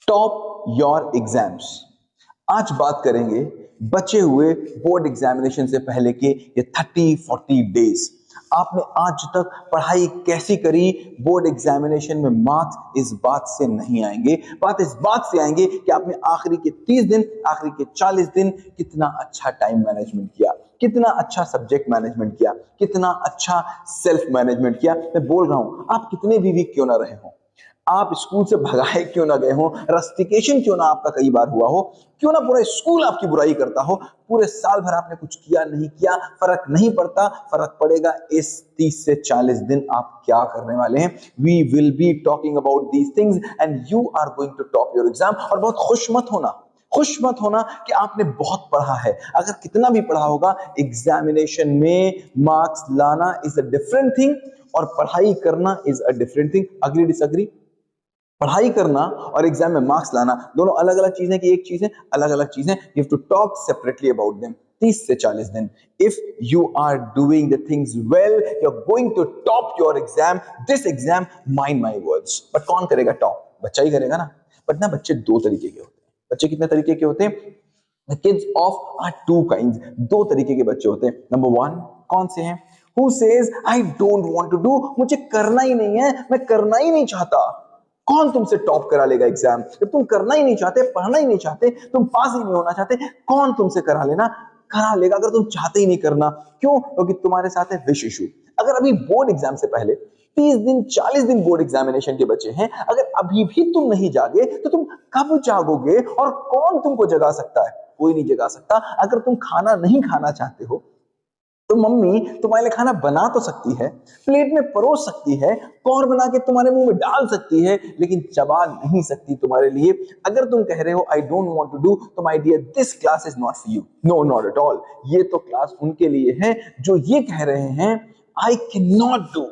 Top your exams. आज बात करेंगे बचे हुए बोर्ड एग्जामिनेशन से पहले के ये 30-40 डेज। आपने आज तक पढ़ाई कैसी करी? बोर्ड एग्जामिनेशन में मार्क्स इस बात से नहीं आएंगे, बात इस बात से आएंगे कि आपने आखिरी के 30 दिन, आखिरी के 40 दिन कितना अच्छा टाइम मैनेजमेंट किया, कितना अच्छा सब्जेक्ट मैनेजमेंट किया, कितना अच्छा सेल्फ मैनेजमेंट किया। मैं बोल रहा हूं, आप कितने भी वीक क्यों ना रहे हो, आप स्कूल से भगाए क्यों ना गए हो, रस्टिकेशन क्यों ना आपका कई बार हुआ हो, क्यों ना पूरा स्कूल आपकी बुराई करता हो, पूरे साल भर आपने कुछ किया नहीं किया, फर्क नहीं पड़ता। फर्क पड़ेगा इस 30 से 40 दिन आप क्या करने वाले हैं। We will be talking about these things and you are going to top your exam. और बहुत खुश मत होना कि आपने बहुत पढ़ा है। अगर कितना भी पढ़ा होगा, एग्जामिनेशन में मार्क्स लाना इज अ डिफरेंट थिंग और पढ़ाई करना is a different thing. Agree disagree? पढ़ाई करना और एग्जाम में मार्क्स लाना दोनों अलग अलग चीजें कि एक चीज है, अलग अलग चीजें। You have to talk separately about them. 30 से 40 दिन, if you are doing the things well, you are going to top your exam, this exam, mind my words. But कौन करेगा टॉप? बच्चा ही करेगा ना। बट ना, बच्चे दो तरीके के होते हैं। बच्चे कितने तरीके के होते हैं? The kids of are two kinds. दो तरीके के बच्चे होते हैं। नंबर वन, कौन से हैं? Who says I don't want to do, मुझे करना ही नहीं है, मैं करना ही नहीं चाहता। कौन तुमसे टॉप करा लेगा एग्जाम? जब तुम करना ही नहीं चाहते, पढ़ना ही नहीं चाहते, तुम पास ही नहीं होना चाहते, कौन तुमसे करा लेगा अगर तुम चाहते ही नहीं करना। क्यों? क्योंकि तुम्हारे साथ है विश इशू। अगर अभी बोर्ड एग्जाम से पहले 30 दिन 40 दिन बोर्ड एग्जामिनेशन के बचे हैं, अगर अभी भी तुम नहीं जागे तो तुम कब जागोगे? और कौन तुमको जगा सकता है? कोई नहीं जगा सकता। अगर तुम खाना नहीं खाना चाहते हो तो मम्मी तुम्हारे लिए खाना बना तो सकती है, प्लेट में परोस सकती है, कौर बना के तुम्हारे मुंह में डाल सकती है, लेकिन चबा नहीं सकती तुम्हारे लिए। अगर तुम कह रहे हो I don't want to do, तो my dear this class is not for you. No, not at all. ये तो क्लास उनके लिए है जो ये कह रहे हैं आई कैन नॉट डू,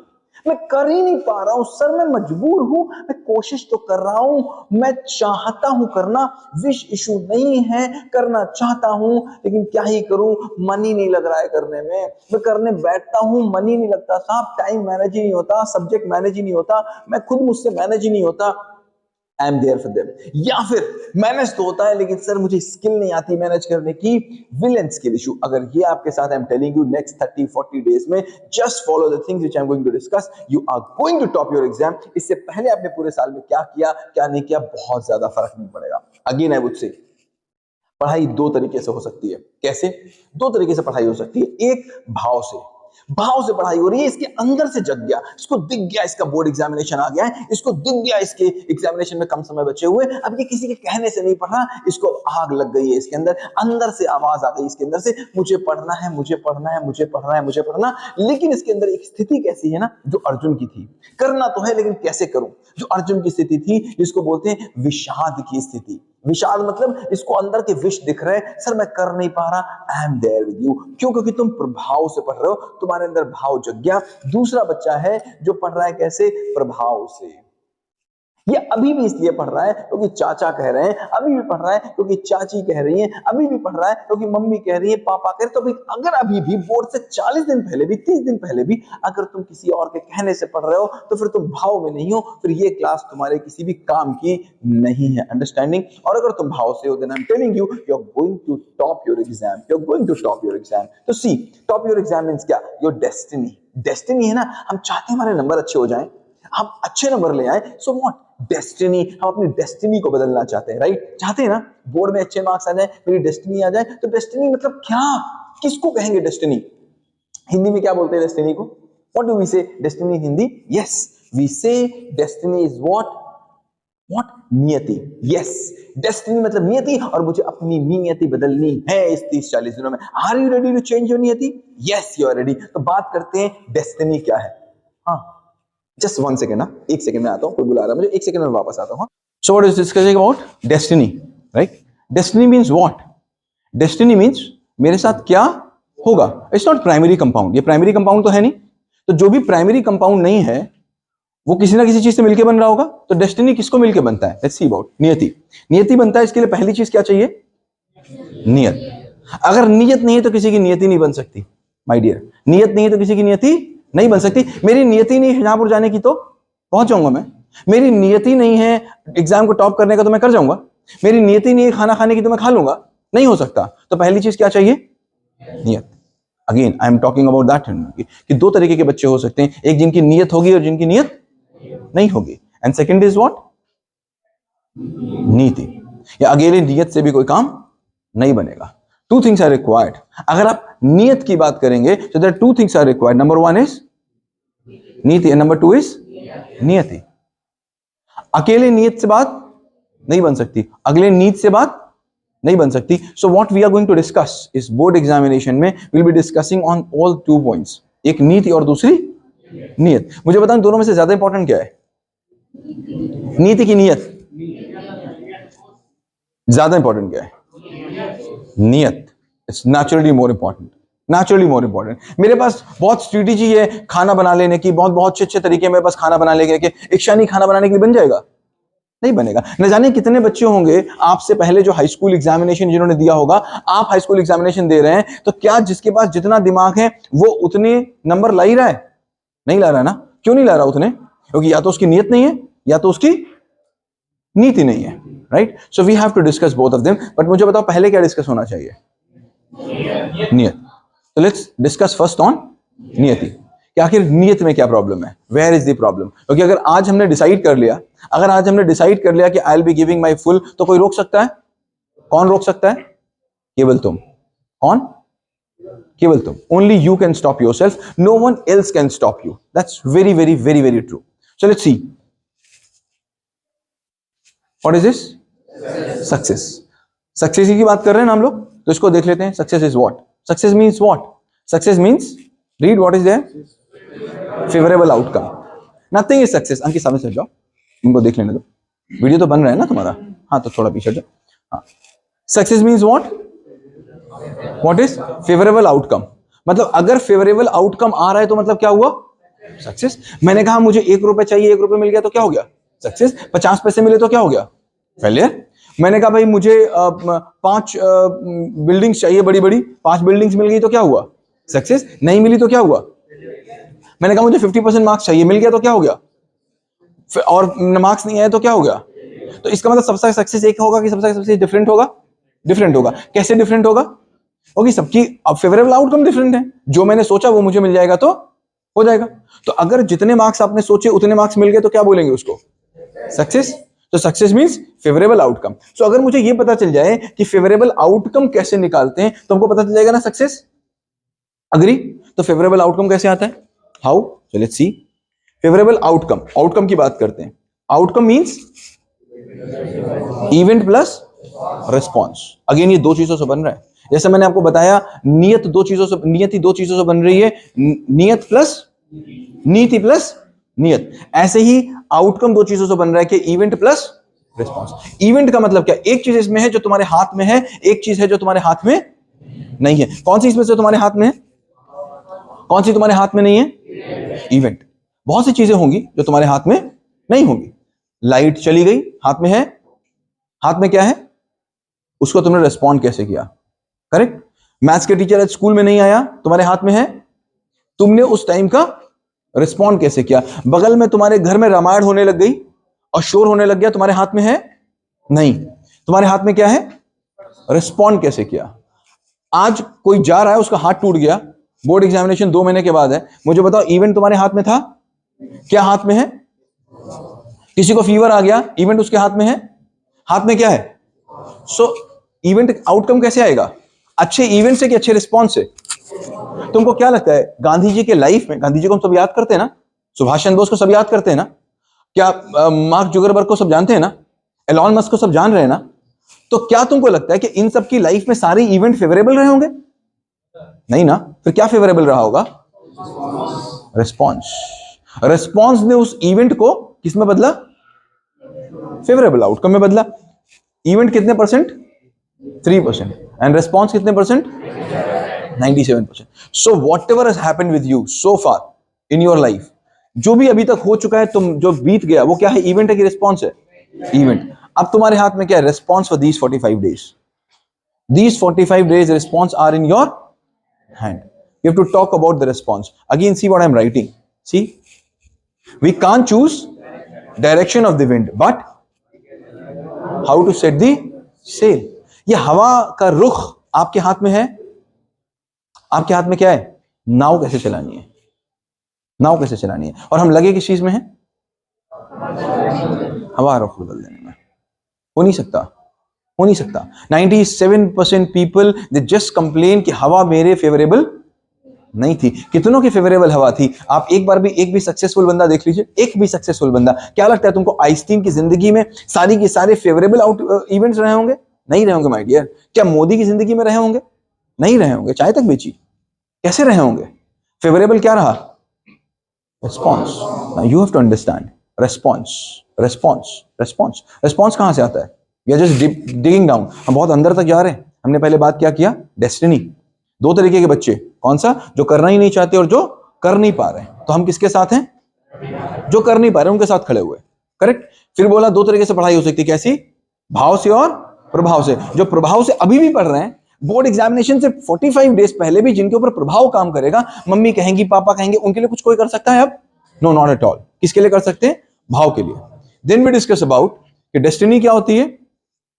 मैं कर ही नहीं पा रहा हूं सर, मैं मजबूर हूं, मैं कोशिश तो कर रहा हूं, मैं चाहता हूं करना, विश इशू नहीं है, करना चाहता हूं, लेकिन क्या ही करूं, मन ही नहीं लग रहा है करने में। मैं करने बैठता हूं, मन ही नहीं लगता साहब, टाइम मैनेज ही नहीं होता, सब्जेक्ट मैनेज ही नहीं होता, मैं खुद मुझसे मैनेज ही नहीं होता। I am there for them. या फिर मैनेज तो होता है लेकिन सर मुझे स्किल नहीं आती मैनेज करने की, विल एंड स्किल इशू। अगर ये आपके साथ, I am telling you, next 30-40 days में just follow the things which I am going to discuss, you are going to top your exam. इससे पहले आपने पूरे साल में क्या किया, क्या नहीं किया, बहुत ज्यादा फर्क नहीं पड़ेगा। अगेन आई वुड से, पढ़ाई दो तरीके से हो सकती है। कैसे? दो तरीके से पढ़ाई हो सकती है। एक, भाव से पढ़ाई हो रही है, इसके अंदर से जग गया, इसको दिख गया इसका बोर्ड एग्जामिनेशन आ गया है, इसको दिख गया इसके एग्जामिनेशन में कम समय बचे हुए, अब ये किसी के कहने से नहीं पढ़ रहा, इसको आग लग गई है इसके अंदर, अंदर से आवाज आ गई इसके अंदर से, मुझे पढ़ना है, मुझे पढ़ना है, मुझे पढ़ना है, मुझे पढ़ना। लेकिन इसके अंदर एक स्थिति कैसी है ना, जो अर्जुन की थी, करना तो है लेकिन कैसे करूं, जो अर्जुन की स्थिति थी, जिसको बोलते हैं विषाद की स्थिति। विषाद मतलब इसको अंदर के विष दिख रहे, सर मैं कर नहीं पा रहा, I am there with you. क्यों? क्योंकि तुम प्रभाव से पढ़ रहे हो, तुम्हारे अंदर भाव जग गया। दूसरा बच्चा है जो पढ़ रहा है कैसे? प्रभाव से। ये अभी भी इसलिए पढ़ रहा है क्योंकि चाचा कह रहे हैं, अभी भी पढ़ रहा है क्योंकि चाची कह रही है, अभी भी पढ़ रहा है क्योंकि मम्मी कह रही है, पापा कह रहे। तो अगर अभी भी बोर्ड से 40 दिन पहले भी, 30 दिन पहले भी अगर तुम किसी और के कहने से पढ़ रहे हो तो फिर तुम भाव में नहीं हो, फिर ये क्लास तुम्हारे किसी भी काम की नहीं है। अंडरस्टैंडिंग? और अगर तुम भाव से हो, then I am telling you, you are going to top your exam, you are going to top your exam. तो see, top your exam means क्या? Your destiny. डेस्टिनी है ना, हम चाहते हैं हमारे नंबर अच्छे हो जाएं, हम अच्छे नंबर ले आए, सो व्हाट? डेस्टिनी। हम अपनी डेस्टिनी को बदलना चाहते हैं, राइट? चाहते हैं ना बोर्ड में अच्छे मार्क्स आ जाए, मेरी डेस्टिनी आ जाए। तो डेस्टिनी मतलब क्या? किसको कहेंगे डेस्टिनी? हिंदी में क्या बोलते हैं डेस्टिनी को? What do we say destiny in Hindi? Yes, we say destiny is what? नियति। यस, डेस्टिनी मतलब नियति, और मुझे अपनी नियति बदलनी है इस 30-40 दिनों में। Are you ready to change your नियति? Yes, you are ready. तो बात करते हैं डेस्टिनी क्या है। हाँ, जस्ट 1 सेकेंड ना, 1 सेकेंड में आता हूं, कोई बुला रहा है मुझे, 1 सेकेंड में वापस आता हूं। So what is discussing about destiny, right? Destiny means what? Destiny means मेरे साथ क्या होगा। It's not primary compound. ये प्राइमरी कंपाउंड तो है नहीं, तो जो भी प्राइमरी कंपाउंड नहीं है वो किसी ना किसी चीज से मिलकर बन रहा होगा। तो डेस्टिनी किसको मिलकर बनता है? लेट्स सी अबाउट नियति। नियति बनता है, इसके लिए पहली चीज क्या चाहिए? नियत। अगर नियत नहीं है तो किसी की नियति नहीं बन सकती माय डियर। नियत नहीं है तो किसी की नियति नहीं बन सकती। मेरी नियति नहीं शाहजहांपुर जाने की तो पहुंच जाऊंगा मैं, मेरी नियत ही नहीं है एग्जाम को टॉप करने का तो मैं कर जाऊंगा, मेरी नियत ही नहीं है खाना खाने की तो मैं खा लूंगा, नहीं हो सकता। तो पहली चीज क्या चाहिए? नियत। Again I am talking about that कि दो तरीके के बच्चे हो सकते हैं, एक जिनकी नियत होगी और जिनकी नियत नहीं होगी। And second is what? नीति। या अकेले नियत से भी कोई काम नहीं बनेगा। Two things are required. अगर आप नियत की बात करेंगे तो there two things are required. Number one is नीति एंड नंबर टू इज नियति। अकेले नियत से बात नहीं बन सकती, अगले नीत से बात नहीं बन सकती। So what we are going to discuss इस बोर्ड एग्जामिनेशन में, will be discussing on all two points, एक नीति और दूसरी नियत। मुझे बताएं दोनों में से ज्यादा इंपॉर्टेंट क्या है? नीति की नियत? ज्यादा इंपॉर्टेंट क्या है? नियत। It's naturally more important, naturally more important. मेरे पास बहुत स्ट्रेटेजी है खाना बना लेने की, बहुत अच्छे अच्छे तरीके मेरे पास खाना बना लेने के, एक शानी खाना बनाने के लिए बन जाएगा? नहीं बनेगा। न जाने कितने बच्चे होंगे आपसे पहले जो हाई स्कूल एग्जामिनेशन जिन्होंने दिया होगा, आप हाई स्कूल एग्जामिनेशन दे रहे हैं, तो क्या जिसके पास जितना दिमाग है वो उतने नंबर ला ही रहा है? नहीं ला रहा है ना। क्यों नहीं ला रहा उतने? क्योंकि या तो उसकी नियत नहीं है या तो उसकी नीति नहीं है। Right? So we have to discuss both of them. But मुझे बताओ पहले क्या डिस्कस होना चाहिए? नियत। तो लेट्स डिस्कस फर्स्ट ऑन नियति कि आखिर नियत में क्या प्रॉब्लम है, वेयर इज द प्रॉब्लम। क्योंकि अगर आज हमने डिसाइड कर लिया, कि I will be giving my full, तो कोई रोक सकता है? कौन रोक सकता है? केवल तुम। कौन? केवल तुम। Only you can stop yourself, no one else can stop you. That's very very very very true. So let's see what is this? Success. Success की बात कर रहे हैं ना हम लोग, तो इसको देख लेते हैं। Success is what? Success means what? Success means, read what is there? Favourable outcome. Nothing is success. Ankit सामने से जाओ, इनको देख लेने दो, वीडियो तो बन रहा है ना तुम्हारा। हाँ तो थोड़ा पीछे जाओ। हाँ, success means what? What is favourable outcome? मतलब अगर फेवरेबल आउटकम आ रहा है तो मतलब क्या हुआ? सक्सेस। मैंने कहा मुझे 1 रुपए चाहिए, 1 रुपए मिल गया तो क्या हो गया? सक्सेस। 50 पैसे मिले तो क्या हो गया? फेलियर। मैंने कहा भाई मुझे 5 बिल्डिंग्स चाहिए बड़ी बड़ी, 5 बिल्डिंग्स मिल गई तो क्या हुआ? सक्सेस। नहीं मिली तो क्या हुआ? मैंने कहा मुझे 50% मार्क्स चाहिए, मिल गया तो क्या हो गया? और मार्क्स नहीं आए तो क्या हो गया? तो इसका मतलब सबसे सक्सेस एक होगा कि सबसे सक्सेस डिफरेंट होगा? डिफरेंट होगा। कैसे डिफरेंट होगा? क्योंकि सबकी अब फेवरेबल आउटकम डिफरेंट है। जो मैंने सोचा वो मुझे मिल जाएगा तो हो जाएगा। तो अगर जितने मार्क्स आपने सोचे उतने मार्क्स मिल गए तो क्या बोलेंगे उसको? सक्सेस। तो सक्सेस मींस फेवरेबल आउटकम। सो अगर मुझे ये पता चल जाए कि फेवरेबल आउटकम कैसे निकालते हैं तो हमको पता चल जाएगा ना सक्सेस। अग्री? तो फेवरेबल आउटकम कैसे आता है? How? So let's C. Favourable outcome, outcome की बात करते हैं। Outcome means event plus response. Again ये दो चीजों से बन रहा है। जैसे मैंने आपको बताया नियत दो चीजों से, नियति दो चीजों से बन रही है, नियत प्लस नीति प्लस नियत। ऐसे ही आउटकम दो चीजों से बन रहा है कि इवेंट प्लस रिस्पॉन्स। इवेंट का मतलब क्या? एक चीज इसमें है जो तुम्हारे हाथ में है, एक चीज है जो तुम्हारे हाथ में नहीं है। कौन सी इसमें से तुम्हारे हाथ में है? कौन सी तुम्हारे हाथ में नहीं है? इवेंट। बहुत सी चीजें होंगी जो तुम्हारे हाथ में नहीं होंगी। लाइट चली गई, हाथ में है? हाथ में क्या है? उसको तुमने रिस्पॉन्ड कैसे किया? करेक्ट। मैथ्स के टीचर आज स्कूल में नहीं आया, तुम्हारे हाथ में है? तुमने उस टाइम का रिस्पॉन्ड कैसे किया? बगल में तुम्हारे घर में रामायण होने लग गई और शोर होने लग गया, तुम्हारे हाथ में है? नहीं। तुम्हारे हाथ में क्या है? रिस्पॉन्ड कैसे किया? आज कोई जा रहा है, उसका हाथ टूट गया, बोर्ड एग्जामिनेशन 2 महीने के बाद है, मुझे बताओ इवेंट तुम्हारे हाथ में था? क्या हाथ में है? किसी को फीवर आ गया, इवेंट उसके हाथ में है? हाथ में क्या है? सो इवेंट आउटकम कैसे आएगा? अच्छे इवेंट से कि अच्छे रिस्पॉन्स से? तुमको क्या लगता है गांधी जी के लाइफ में, गांधी जी को हम सब याद करते हैं ना, सुभाष चंद्र बोस को सब याद करते हैं ना, क्या मार्क जुकरबर्ग को सब जानते हैं ना, एलॉन मस्क को सब जान रहे हैं ना, तो क्या तुमको लगता है कि इन सब की लाइफ में सारे इवेंट फेवरेबल रहे होंगे? नहीं ना। फिर क्या फेवरेबल रहा होगा? रिस्पॉन्स। रिस्पॉन्स ने उस इवेंट को किस में बदला? फेवरेबल आउटकम में बदला। इवेंट कितने परसेंट? 3%। एंड रिस्पॉन्स कितने percent? 97%। So what ever has happened with you so far in your life, जो भी अभी तक हो चुका है, तुम जो बीत गया, वो क्या है? इवेंट है कि रिस्पॉन्स है? इवेंट। अब तुम्हारे हाथ में क्या है? Response for these 45 days. These 45 days response are in your hand. You have to talk about the response. Again, see what I'm writing. See? We can't choose direction of the wind, but how to set the sail. ये हवा का रुख आपके हाथ में है। आपके हाथ में क्या है? नाव कैसे चलानी है, नाव कैसे चलानी है। और हम लगे किस चीज में है? हवा रुख बदल देने में। हो नहीं सकता, हो नहीं सकता। 97% पीपल दे जस्ट कंप्लेन कि हवा मेरे फेवरेबल नहीं थी। कितनों की फेवरेबल हवा थी? आप एक भी सक्सेसफुल बंदा देख लीजिए, एक भी सक्सेसफुल बंदा। क्या लगता है तुमको आइंस्टीन की जिंदगी में सारी के सारे फेवरेबल इवेंट्स रहे होंगे? नहीं रहे होंगे माय डियर। क्या मोदी की जिंदगी में रहे होंगे? नहीं रहे होंगे। चाय तक बेची, कैसे रहे होंगे? फेवरेबल क्या रहा? Response. You have to understand response, response, response. Response कहां से आता है? We are just digging down. हम बहुत अंदर तक जा रहे हैं। हमने पहले बात क्या किया? डेस्टिनी। दो तरीके के बच्चे, कौन सा? जो करना ही नहीं चाहते और जो कर नहीं पा रहे हैं। तो हम किसके साथ हैं? जो कर नहीं पा रहे उनके साथ खड़े हुए। करेक्ट। फिर बोला दो तरीके से पढ़ाई हो सकती है। कैसी? भाव से और प्रभाव से। जो प्रभाव से अभी भी पढ़ रहे हैं, बोर्ड एग्जामिनेशन से 45 डेज पहले भी जिनके ऊपर प्रभाव काम करेगा, मम्मी कहेंगी, पापा कहेंगे, उनके लिए कुछ कोई कर सकता है अब? No, not at all. किसके लिए कर सकते हैं? भाव के लिए। देन वी डिस्कस अबाउट कि डेस्टिनी क्या होती है।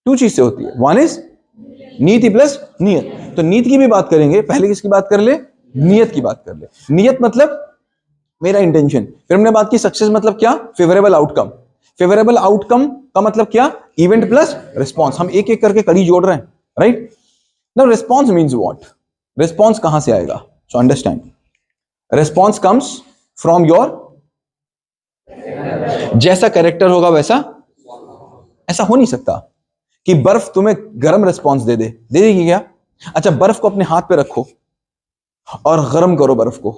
टू चीज से होती है। वन इज नीति प्लस नियत। तो नीति की भी बात करेंगे, पहले किसकी बात कर ले? नियत की बात कर ले। नियत मतलब मेरा इंटेंशन। फिर हमने बात की सक्सेस मतलब क्या? Favourable outcome. फेवरेबल आउटकम का मतलब क्या? Event plus response. हम एक एक करके कड़ी जोड़ रहे हैं, right. Now response means what? Response कहां से आएगा? So understand, response comes from your, जैसा कैरेक्टर होगा वैसा। ऐसा हो नहीं सकता कि बर्फ तुम्हें गर्म रिस्पॉन्स दे देगी क्या? अच्छा, बर्फ को अपने हाथ पे रखो और गर्म करो बर्फ को,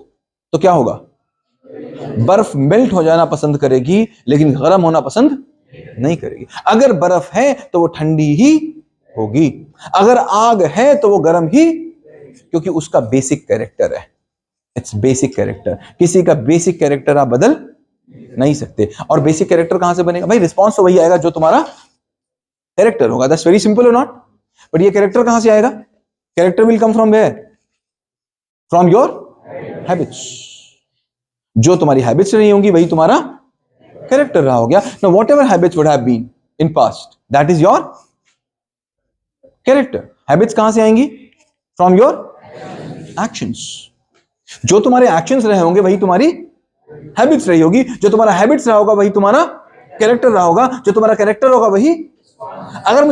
तो क्या होगा? बर्फ मेल्ट हो जाना पसंद करेगी, लेकिन गर्म होना पसंद नहीं करेगी। अगर बर्फ है तो वो ठंडी ही होगी, अगर आग है तो वो गर्म ही, क्योंकि उसका बेसिक कैरेक्टर है। It's basic character. किसी का बेसिक कैरेक्टर आप बदल नहीं सकते। और बेसिक कैरेक्टर कहां से बनेगा भाई? रिस्पॉन्स तो वही आएगा जो तुम्हारा कैरेक्टर होगा। दैट्स वेरी सिंपल और नॉट। बट ये कैरेक्टर कहां से आएगा? Character will come from where? From your habits. जो तुम्हारी हैबिट्स रही होंगी वही तुम्हारा कैरेक्टर रहा हो गया। Now whatever habits would have been in past, that is your character. Habits कहां से आएंगी? From your actions. जो तुम्हारे एक्शंस रहे होंगे वही तुम्हारी हैबिट्स रही होगी। जो तुम्हारा हैबिट्स रहा होगा वही तुम्हारा कैरेक्टर रहा होगा। जो तुम्हारा कैरेक्टर होगा वही। अगर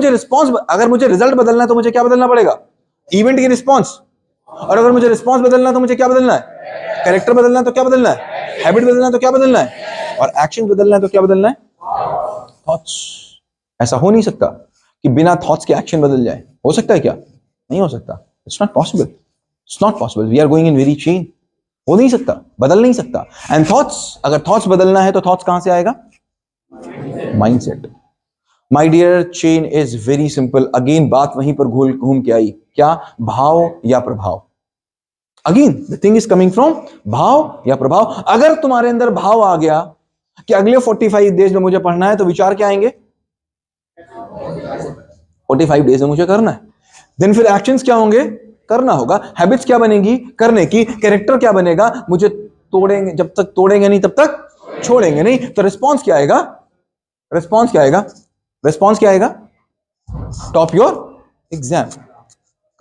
मुझे रिजल्ट बदलना है तो मुझे क्या बदलना पड़ेगा? इवेंट की रिस्पॉन्स। और अगर मुझे रिस्पॉन्स बदलना है तो मुझे क्या बदलना है? कैरेक्टर बदलना है तो क्या बदलना है? हैबिट बदलना है तो क्या बदलना है? और एक्शन बदलना है तो क्या बदलना है? थॉट्स। ऐसा हो नहीं सकता कि बिना थॉट्स के एक्शन बदल जाए। हो सकता है क्या? नहीं हो सकता। It's not possible. It's not possible. We are going in very chain. हो नहीं सकता, बदल नहीं सकता। एंड थॉट्स, अगर थॉट्स बदलना है तो थॉट्स कहां से आएगा? Mindset. My dear, chain is very simple. Again बात वहीं पर घूम के आई। क्या? भाव या प्रभाव। Again the thing is coming from भाव या प्रभाव। अगर तुम्हारे अंदर भाव आ गया कि अगले 45 डेज में मुझे पढ़ना है, तो विचार क्या आएंगे? 45 डेज में मुझे करना है। देन फिर एक्शंस क्या होंगे? करना होगा। हैबिट्स क्या बनेगी? करने की। कैरेक्टर क्या बनेगा? मुझे तोड़ेंगे, जब तक तोड़ेंगे नहीं तब तक छोड़ेंगे नहीं। तो रिस्पॉन्स क्या आएगा? रिस्पॉन्स क्या आएगा? रिस्पॉन्स क्या आएगा? Top your exam.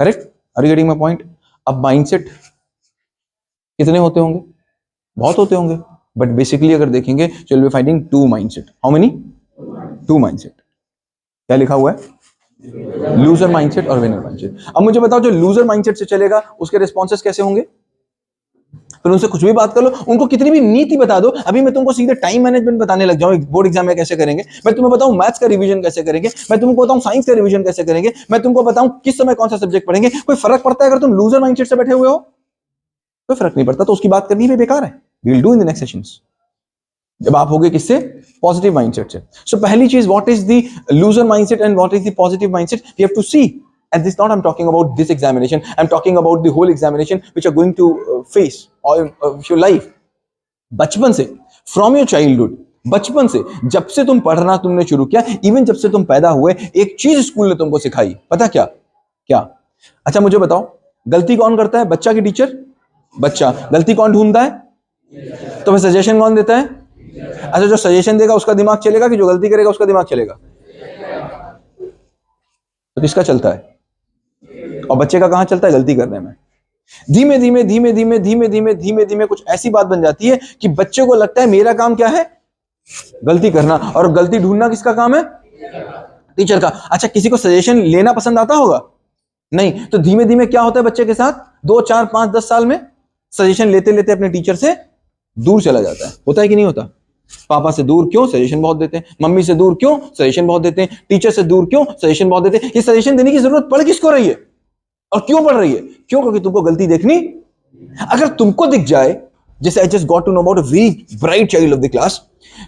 Correct? Are you getting my point? अब माइंडसेट कितने होते होंगे? बहुत होते होंगे। बट बेसिकली अगर देखेंगे, so we'll be finding two mindset. How many? Two mindset. क्या लिखा हुआ है? लूजर माइंडसेट और विनर माइंडसेट। अब मुझे बताओ, जो लूजर माइंडसेट से चलेगा उसके रिस्पॉन्सेस कैसे होंगे? फिर उनसे कुछ भी बात कर लो, उनको कितनी भी नीति बता दो। अभी मैं तुमको सीधे टाइम मैनेजमेंट बताने लग जाऊं, बोर्ड एग्जाम में कैसे करेंगे। मैं तुम्हें बताऊं मैथ्स का रिवीजन कैसे करेंगे। मैं तुमको बताऊं साइंस का रिवीजन कैसे करेंगे। मैं तुमको बताऊं किस समय कौन सा सब्जेक्ट पढ़ेंगे। कोई फर्क पड़ता है अगर तुम लूजर माइंडसेट से बैठे हुए हो? कोई फर्क नहीं पड़ता। तो उसकी बात करनी भी बेकार है। We will do in the next sessions. जब आप होगे किससे? पॉजिटिव माइंडसेट से। सो पहली चीज, what is the loser mindset and what is the positive mindset? We have to see. And this not I'm talking about this examination. I'm talking about the whole examination which are going to face or your life. बचपन से, from your childhood, बचपन से जब से तुम पढ़ना तुमने शुरू किया, इवन जब से तुम पैदा हुए, एक चीज स्कूल ने तुमको सिखाई। पता क्या? क्या? अच्छा मुझे बताओ, गलती कौन करता है? बच्चा की टीचर? बच्चा। गलती कौन ढूंढता है? तो फिर सजेशन कौन देता है? अच्छा, जो सजेशन देगा उसका दिमाग चलेगा कि जो गलती करेगा उसका दिमाग चलेगा? तो किसका चलता है? और बच्चे का कहां चलता है? गलती करने में। धीमे धीमे धीमे धीमे धीमे धीमे धीमे धीमे कुछ ऐसी बात बन जाती है कि बच्चे को लगता है मेरा काम क्या है? गलती करना। और गलती ढूंढना किसका काम है? टीचर का। अच्छा, किसी को सजेशन लेना पसंद आता होगा? नहीं। तो धीमे धीमे क्या होता है बच्चे के साथ? 2, 4, 5, 10 साल में सजेशन लेते लेते अपने टीचर से दूर चला जाता है। होता है कि नहीं होता? पापा से दूर क्यों? सजेशन बहुत देते हैं। मम्मी से दूर क्यों? सजेशन बहुत देते हैं। टीचर से दूर क्यों? सजेशन बहुत देते हैं। ये सजेशन देने की जरूरत पड़ किसको रही है और क्यों पड़ रही है? क्यों? क्योंकि तुमको गलती देखनी। अगर तुमको दिख जाए, जैसे I just got to know about a very bright child of the class,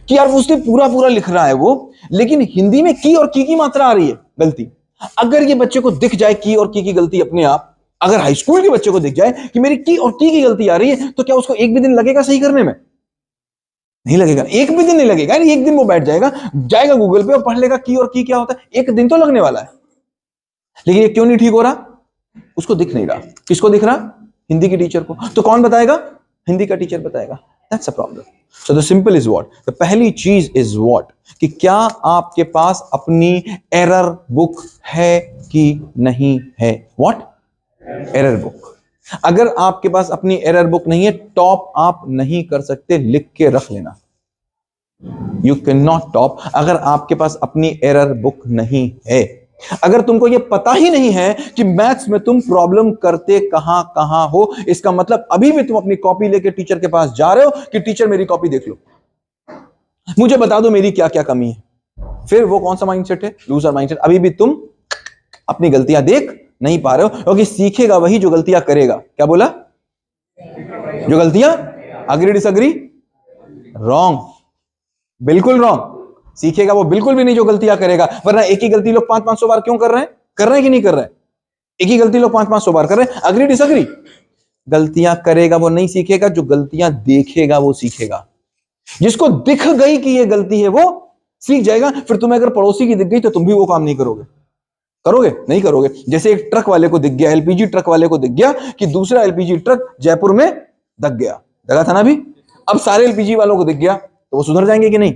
कि यार उसने पूरा पूरा लिख रहा है वो, लेकिन हिंदी में की और की मात्रा आ रही है गलती। अगर ये बच्चे को दिख जाए की और की गलती अपने आप, अगर हाई स्कूल के बच्चे को दिख जाए कि मेरी की और की गलती आ रही है, तो क्या उसको एक भी दिन लगेगा सही करने में? नहीं लगेगा। एक भी दिन नहीं लगेगा। एक दिन वो बैठ जाएगा गूगल पे और पढ़ लेगा की और की क्या होता है। एक दिन तो लगने वाला है। लेकिन ये क्यों नहीं ठीक हो रहा? उसको दिख नहीं रहा। किसको दिख रहा? हिंदी की टीचर को। तो कौन बताएगा? हिंदी का टीचर बताएगा। That's a problem. So the simple is what? The पहली चीज इज व्हाट? कि क्या आपके पास अपनी एरर बुक है कि नहीं है? व्हाट? Error book. अगर आपके पास अपनी एरर बुक नहीं है, टॉप आप नहीं कर सकते। लिख के रख लेना, यू कैन नॉट टॉप अगर आपके पास अपनी एरर बुक नहीं है। अगर तुमको यह पता ही नहीं है कि मैथ्स में तुम प्रॉब्लम करते कहां कहां हो, इसका मतलब अभी भी तुम अपनी कॉपी लेके टीचर के पास जा रहे हो कि टीचर मेरी कॉपी देख लो, मुझे बता दो मेरी क्या क्या कमी है। फिर वो कौन सा माइंडसेट है? Loser mindset. अभी भी तुम अपनी गलतियां देख नहीं पा रहे हो, क्योंकि सीखेगा वही जो गलतियां करेगा। क्या बोला? जो गलतियां, अग्री डिसअग्री? रॉन्ग, बिल्कुल रॉन्ग। सीखेगा वो बिल्कुल भी नहीं जो गलतियां करेगा। वरना एक ही गलती लोग 500-500 बार क्यों कर रहे हैं? कर रहे हैं कि नहीं कर रहे हैं? एक ही गलती लोग 500-500 बार कर रहे हैं। Agree disagree? गलतियां करेगा वो नहीं सीखेगा, जो गलतियां देखेगा वो सीखेगा। जिसको दिख गई कि ये गलती है वो सीख जाएगा। फिर तुम्हें अगर पड़ोसी की दिख गई तो तुम भी वो काम नहीं करोगे। करोगे? नहीं करोगे। जैसे एक ट्रक वाले को दिख गया, एलपीजी ट्रक वाले को दिख गया कि दूसरा एलपीजी ट्रक जयपुर में दग गया, दगा था ना भी। अब सारे एलपीजी वालों को दिख गया तो वो सुधर जाएंगे कि नहीं?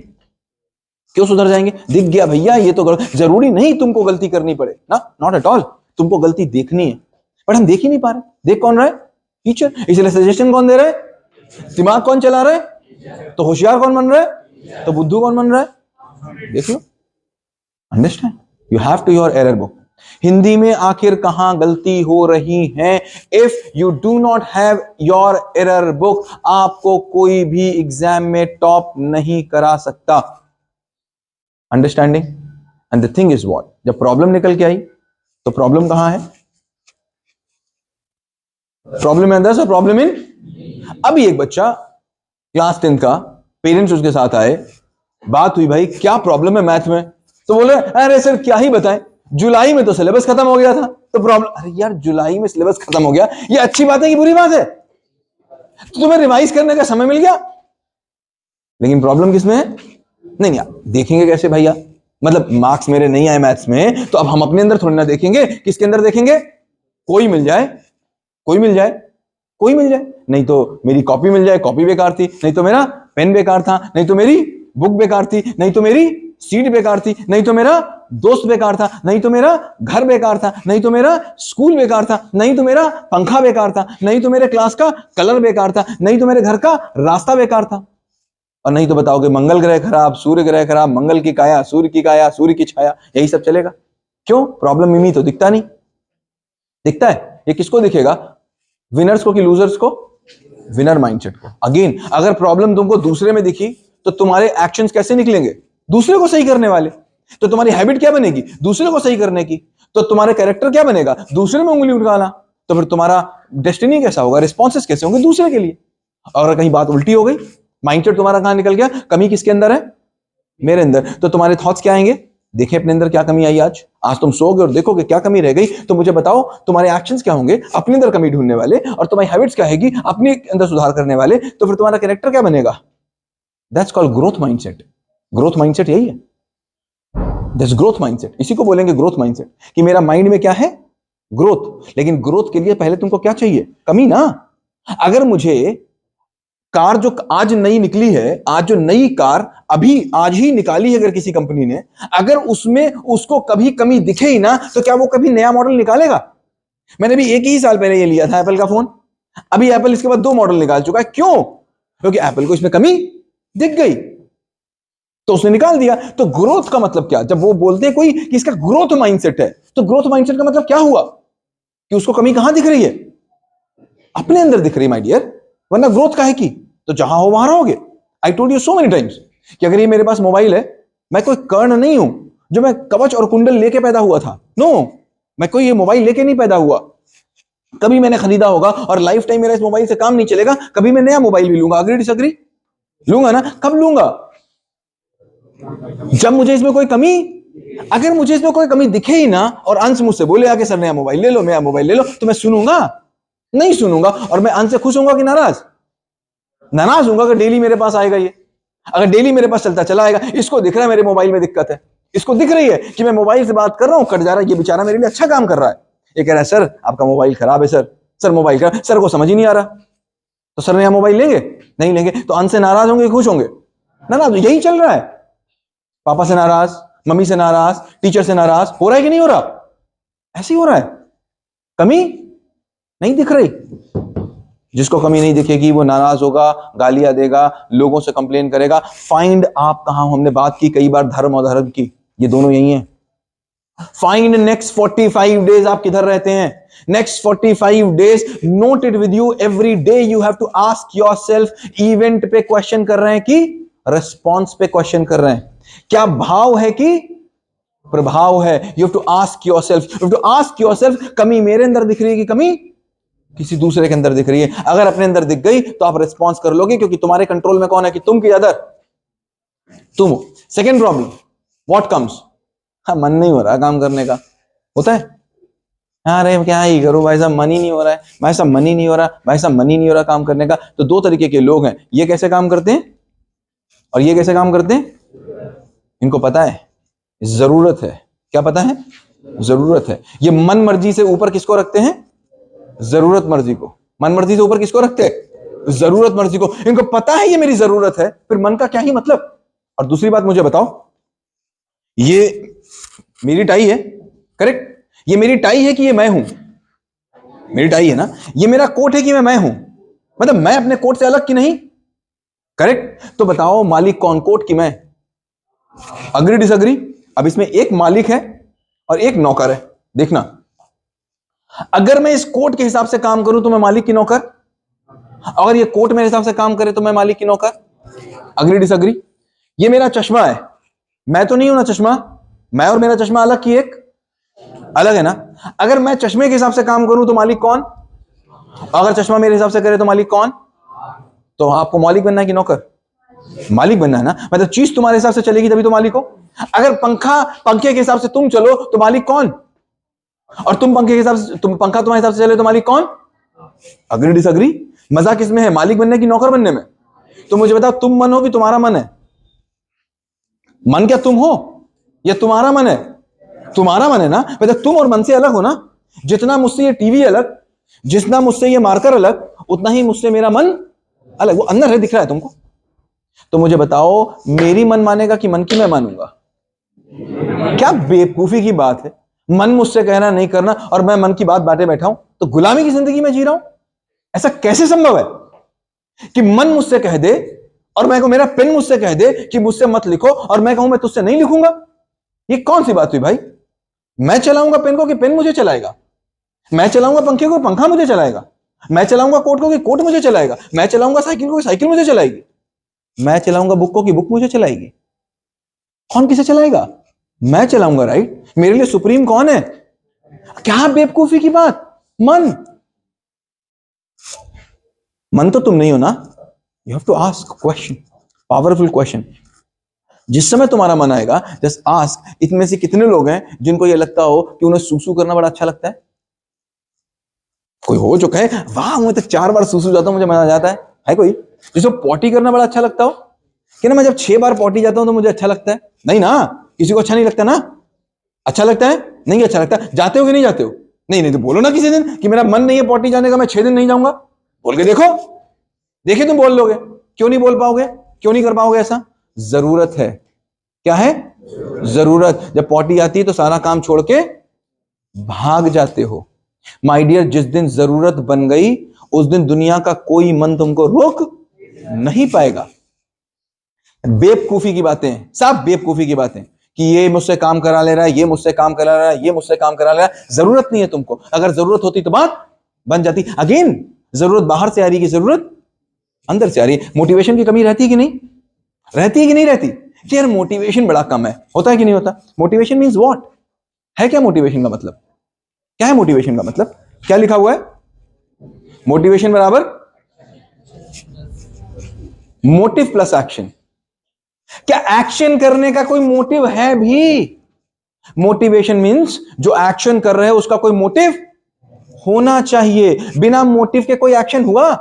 क्यों सुधर जाएंगे? दिख गया भैया ये तो जरूरी नहीं तुमको गलती करनी पड़े ना, नॉट एट ऑल। तुमको गलती देखनी है, बट हम देख ही नहीं पा रहे। देख कौन रहा है? टीचर। इसलिए सजेशन कौन दे रहा है? दिमाग कौन चला रहा है? तो होशियार कौन बन रहा है? तो बुद्धू कौन बन रहा है? देख लो। Understand? You have to your error book. Hindi में आखिर कहां गलती हो रही है? If you do not have your error book, आपको कोई भी एग्जाम में टॉप नहीं करा सकता। Understanding? And the thing is what? जब प्रॉब्लम निकल के आई तो प्रॉब्लम कहां है? Problem in that, problem in. अभी एक बच्चा क्लास 10 का, पेरेंट्स उसके साथ आए, बात हुई भाई क्या प्रॉब्लम है मैथ में, तो बोले अरे सर क्या ही बताएं, जुलाई में तो सिलेबस खत्म हो गया था तो प्रॉब्लम। अरे यार जुलाई में सिलेबस खत्म हो गया, ये अच्छी बात है कि बुरी बात है? तो तुम्हें रिवाइज करने का समय मिल गया, लेकिन प्रॉब्लम किसमें है? नहीं नहीं, देखेंगे कैसे भैया? मतलब मार्क्स मेरे नहीं आए मैथ्स में, तो अब हम अपने अंदर थोड़ी ना देखेंगे, किसके अंदर देखेंगे? कोई मिल जाए, कोई मिल जाए, कोई मिल जाए। नहीं तो मेरी कॉपी मिल जाए, कॉपी बेकार थी, नहीं तो मेरा पेन बेकार था, नहीं तो मेरी बुक बेकार थी, नहीं तो मेरी सीट बेकार थी, नहीं तो मेरा दोस्त बेकार था, नहीं तो मेरा घर बेकार था, नहीं तो मेरा स्कूल बेकार था, नहीं तो मेरा पंखा बेकार था, नहीं तो मेरे क्लास का कलर बेकार था, नहीं तो मेरे घर का रास्ता बेकार था। और नहीं तो बताओगे मंगल ग्रह खराब, सूर्य ग्रह खराब, मंगल की काया, सूर्य की काया, सूर्य की छाया, यही सब चलेगा। क्यों? प्रॉब्लम मिमी तो दिखता नहीं। दिखता है? ये किसको दिखेगा? विनर्स को कि लूजर्स को? विनर माइंडसेट को। अगेन, अगर प्रॉब्लम तुमको दूसरे में दिखी तो तुम्हारे एक्शंस कैसे निकलेंगे? दूसरे को सही करने वाले। तो तुम्हारी हैबिट क्या बनेगी? दूसरे को सही करने की। तो तुम्हारे कैरेक्टर क्या बनेगा? दूसरे में उंगली उठाना। तो फिर तुम्हारा डेस्टिनी कैसा होगा? रिस्पॉन्सेस कैसे होंगे? दूसरे के लिए। और कहीं बात उल्टी हो गई, माइंडसेट तुम्हारा कहां निकल गया? कमी किसके अंदर है? मेरे अंदर। तो तुम्हारे थॉट्स क्या आएंगे? देखें अपने अंदर क्या कमी आई आज। आज तुम सोओगे और देखोगे क्या कमी रह गई, तो मुझे बताओ तुम्हारे एक्शंस क्या होंगे? अपने अंदर कमी ढूंढने वाले। और तुम्हारी हैबिट्स क्या हैगी? अपने अंदर सुधार करने वाले। तो फिर तुम्हारा कैरेक्टर क्या बनेगा? That's called growth mindset. Growth mindset यही है। That's growth mindset. इसी को बोलेंगे ग्रोथ माइंडसेट, कि मेरा माइंड में क्या है? ग्रोथ। लेकिन ग्रोथ के लिए पहले तुमको क्या चाहिए? कमी ना। अगर मुझे कार जो आज नई निकली है, आज जो नई कार अभी आज ही निकाली है अगर किसी कंपनी ने, अगर उसमें उसको कभी कमी दिखे ही ना, तो क्या वो कभी नया मॉडल निकालेगा? मैंने भी एक ही साल पहले ये लिया था एप्पल का फोन, अभी एप्पल इसके बाद 2 मॉडल निकाल चुका है। क्यों? क्योंकि एप्पल को इसमें कमी दिख गई तो उसने निकाल दिया। तो ग्रोथ का मतलब क्या? जब वो बोलते हैं कोई कि इसका ग्रोथ माइंडसेट है, तो ग्रोथ माइंडसेट का मतलब क्या हुआ कि उसको कमी कहां दिख रही है? अपने अंदर दिख रही माय डियर, वरना ग्रोथ का है कि तो जहां हो वहां रहोगे। I told you so many times कि अगर ये मेरे पास मोबाइल है, मैं कोई कर्ण नहीं हूं जो मैं कवच और कुंडल लेके पैदा हुआ था। नो, मैं कोई ये मोबाइल लेके नहीं पैदा हुआ। कभी मैंने खरीदा होगा और लाइफ टाइम मेरा इस मोबाइल से काम नहीं चलेगा, कभी मैं नया मोबाइल भी लूंगा। Agree disagree? लूंगा ना। कब लूंगा? जब मुझे इसमें कोई कमी, अगर मुझे इसमें कोई कमी दिखे ही ना और अंश मुझसे बोले आके सर नया मोबाइल ले लो, नया मोबाइल ले लो, तो मैं सुनूंगा? नहीं सुनूंगा। और मैं अंश से खुश होऊंगा कि नाराज? नाराज होऊंगा। अगर डेली मेरे पास आएगा ये, अगर डेली मेरे पास चलता चला आएगा, इसको दिख रहा है मेरे मोबाइल में दिक्कत है, इसको दिख रही है कि मैं मोबाइल से बात कर रहा हूं, कट जा रहा है, ये बेचारा मेरे लिए अच्छा काम कर रहा है। ये कह रहा है सर आपका मोबाइल खराब है, सर मोबाइल खराब, सर को समझ ही नहीं आ रहा, तो सर नया मोबाइल लेंगे? नहीं लेंगे। तो अंश से नाराज होंगे, खुश होंगे? नाराज। यही चल रहा है। पापा से नाराज, मम्मी से नाराज, टीचर से नाराज, हो रहा है कि नहीं हो रहा? ऐसे ही हो रहा है। कमी नहीं दिख रही। जिसको कमी नहीं दिखेगी वो नाराज होगा, गालियां देगा, लोगों से कंप्लेन करेगा। फाइंड आप कहां हो? हमने बात की कई बार धर्म और धर्म की, ये दोनों यही हैं। फाइंड नेक्स्ट 45 डेज आप किधर रहते हैं? Next 45 days note it with you. Every day you have to ask yourself. Event पे क्वेश्चन कर रहे हैं कि रिस्पॉन्स पे क्वेश्चन कर रहे हैं? क्या भाव है कि प्रभाव है? You have to ask yourself, you have to ask yourself, कमी मेरे अंदर दिख रही है कि कमी किसी दूसरे के अंदर दिख रही है? अगर अपने अंदर दिख गई तो आप रिस्पॉन्स कर लोगे, क्योंकि तुम्हारे कंट्रोल में कौन है? कि तुम की अदर तुम। Second problem what comes? हाँ, मन नहीं हो रहा काम करने का। होता है, अरे क्या ही करूं भाई साहब, मन ही नहीं हो रहा है, भाई साहब मन ही नहीं हो रहा, भाई साहब मन ही नहीं हो रहा काम करने का। तो 2 तरीके के लोग हैं, ये कैसे काम करते हैं और ये कैसे काम करते हैं। इनको पता है जरूरत है। क्या पता है? जरूरत है। ये मन मर्जी से ऊपर किसको रखते हैं? जरूरत मर्जी को। मन मर्जी से ऊपर किसको रखते हैं? जरूरत मर्जी को। इनको पता है ये मेरी जरूरत है, फिर मन का क्या ही मतलब। और दूसरी बात मुझे बताओ, ये मेरी टाई है, करेक्ट? ये मेरी टाई है कि ये मैं हूं? मेरी टाई है ना। ये मेरा कोट है कि मैं हूं? मतलब मैं अपने कोट से अलग कि नहीं? करेक्ट। तो बताओ मालिक कौन, कोट की मैं? Agree disagree? अब इसमें एक मालिक है और एक नौकर है। देखना, अगर मैं इस कोट के हिसाब से काम करूं तो मैं मालिक की नौकर, अगर ये कोट मेरे हिसाब से काम करे तो मैं मालिक की नौकर। Agree disagree? ये मेरा चश्मा है, मैं तो नहीं हूं ना चश्मा। मैं और मेरा चश्मा अलग की एक अलग है ना। अगर मैं चश्मे के हिसाब से काम करूं तो मालिक कौन? अगर चश्मा मेरे हिसाब से करे तो मालिक कौन? तो आपको मालिक बनना है कि नौकर? मालिक बनना है ना। मतलब चीज तुम्हारे हिसाब से चलेगी तभी तो मालिक हो। अगर पंखे के हिसाब से तुम चलो तो मालिक कौन? और तुम पंखे के हिसाब से, पंखा तुम्हारे हिसाब से चले तो मालिक कौन? Agree disagree? मजा किसमें है, मालिक बनने की नौकर बनने में? तो मुझे बताओ, तुम मन हो कि तुम्हारा मन है? मन क्या तुम हो या तुम्हारा मन है? तुम्हारा मन है ना। मतलब तुम और मन से अलग हो ना। जितना मुझसे ये टीवी अलग, जितना मुझसे ये मार्कर अलग, उतना ही मुझसे मेरा मन अलग। वो अंदर है, दिख रहा है तुमको। तो मुझे बताओ, मेरी मन मानेगा कि मन की मैं मानूंगा? क्या बेवकूफी की बात है। मन मुझसे कहना नहीं करना और मैं मन की बात बांटे बैठा हूं, तो गुलामी की जिंदगी में जी रहा हूं। ऐसा कैसे संभव है कि मन मुझसे कह दे और मैं कहूं, मेरा पेन मुझसे कह दे कि मुझसे मत लिखो, और मैं कहूं मैं तुझसे नहीं लिखूंगा? ये कौन सी बात हुई भाई? मैं चलाऊंगा पेन को कि पेन मुझे चलाएगा? मैं चलाऊंगा पंखे को, पंखा मुझे चलाएगा? मैं चलाऊंगा कोट को कि कोट मुझे चलाएगा? मैं चलाऊंगा साइकिल को कि साइकिल मुझे चलाएगी? मैं चलाऊंगा बुक को कि बुक मुझे चलाएगी? कौन किसे चलाएगा? मैं चलाऊंगा, राइट? मेरे लिए सुप्रीम कौन है? क्या बेवकूफी की बात। मन तो तुम नहीं हो ना। You have to ask question, powerful question. जिस समय तुम्हारा मन आएगा, जस्ट आस्क, इनमें से कितने लोग हैं जिनको यह लगता हो कि उन्हें सूसू करना बड़ा अच्छा लगता है? कोई हो जो कहे वाह मैं तो 4 बार सूसू जाता हूं, मुझे मजा आ जाता है कोई जिसको पॉटी करना बड़ा अच्छा लगता हो कि ना मैं जब 6 बार पॉटी जाता हूं तो मुझे अच्छा लगता है? नहीं ना, किसी को अच्छा नहीं लगता ना। अच्छा लगता है? नहीं अच्छा लगता। जाते हो कि नहीं जाते हो? नहीं तो बोलो ना किसी दिन कि मेरा मन नहीं है पॉटी जाने का, मैं 6 दिन नहीं जाऊंगा, बोल के देखो। देखिए तुम बोल लोगे, क्यों नहीं बोल पाओगे, क्यों नहीं कर पाओगे ऐसा? जरूरत है। क्या है? जरूरत। जब पॉटी आती है तो सारा काम छोड़ के भाग जाते हो। माय डियर, जिस दिन जरूरत बन गई उस दिन दुनिया का कोई मन तुमको रोक नहीं पाएगा। बेवकूफी की बातें, सब बेवकूफी की बातें कि ये मुझसे काम करा ले रहा है, ये मुझसे काम करा रहा है, ये मुझसे काम करा ले रहा है। जरूरत नहीं है तुमको। अगर जरूरत होती तो बात बन जाती। अगेन, जरूरत बाहर से आ रही है कि जरूरत अंदर से आ रही है। मोटिवेशन की कमी रहती है कि नहीं? रहती है कि नहीं रहती? कि यार मोटिवेशन बड़ा कम है, होता है कि नहीं होता? मोटिवेशन मींस व्हाट है? क्या मोटिवेशन का मतलब? क्या है मोटिवेशन का मतलब? क्या लिखा हुआ है? मोटिवेशन बराबर मोटिव प्लस एक्शन। क्या एक्शन करने का कोई मोटिव है भी? मोटिवेशन मींस जो एक्शन कर रहे हैं उसका कोई मोटिव होना चाहिए। बिना मोटिव के कोई एक्शन हुआ?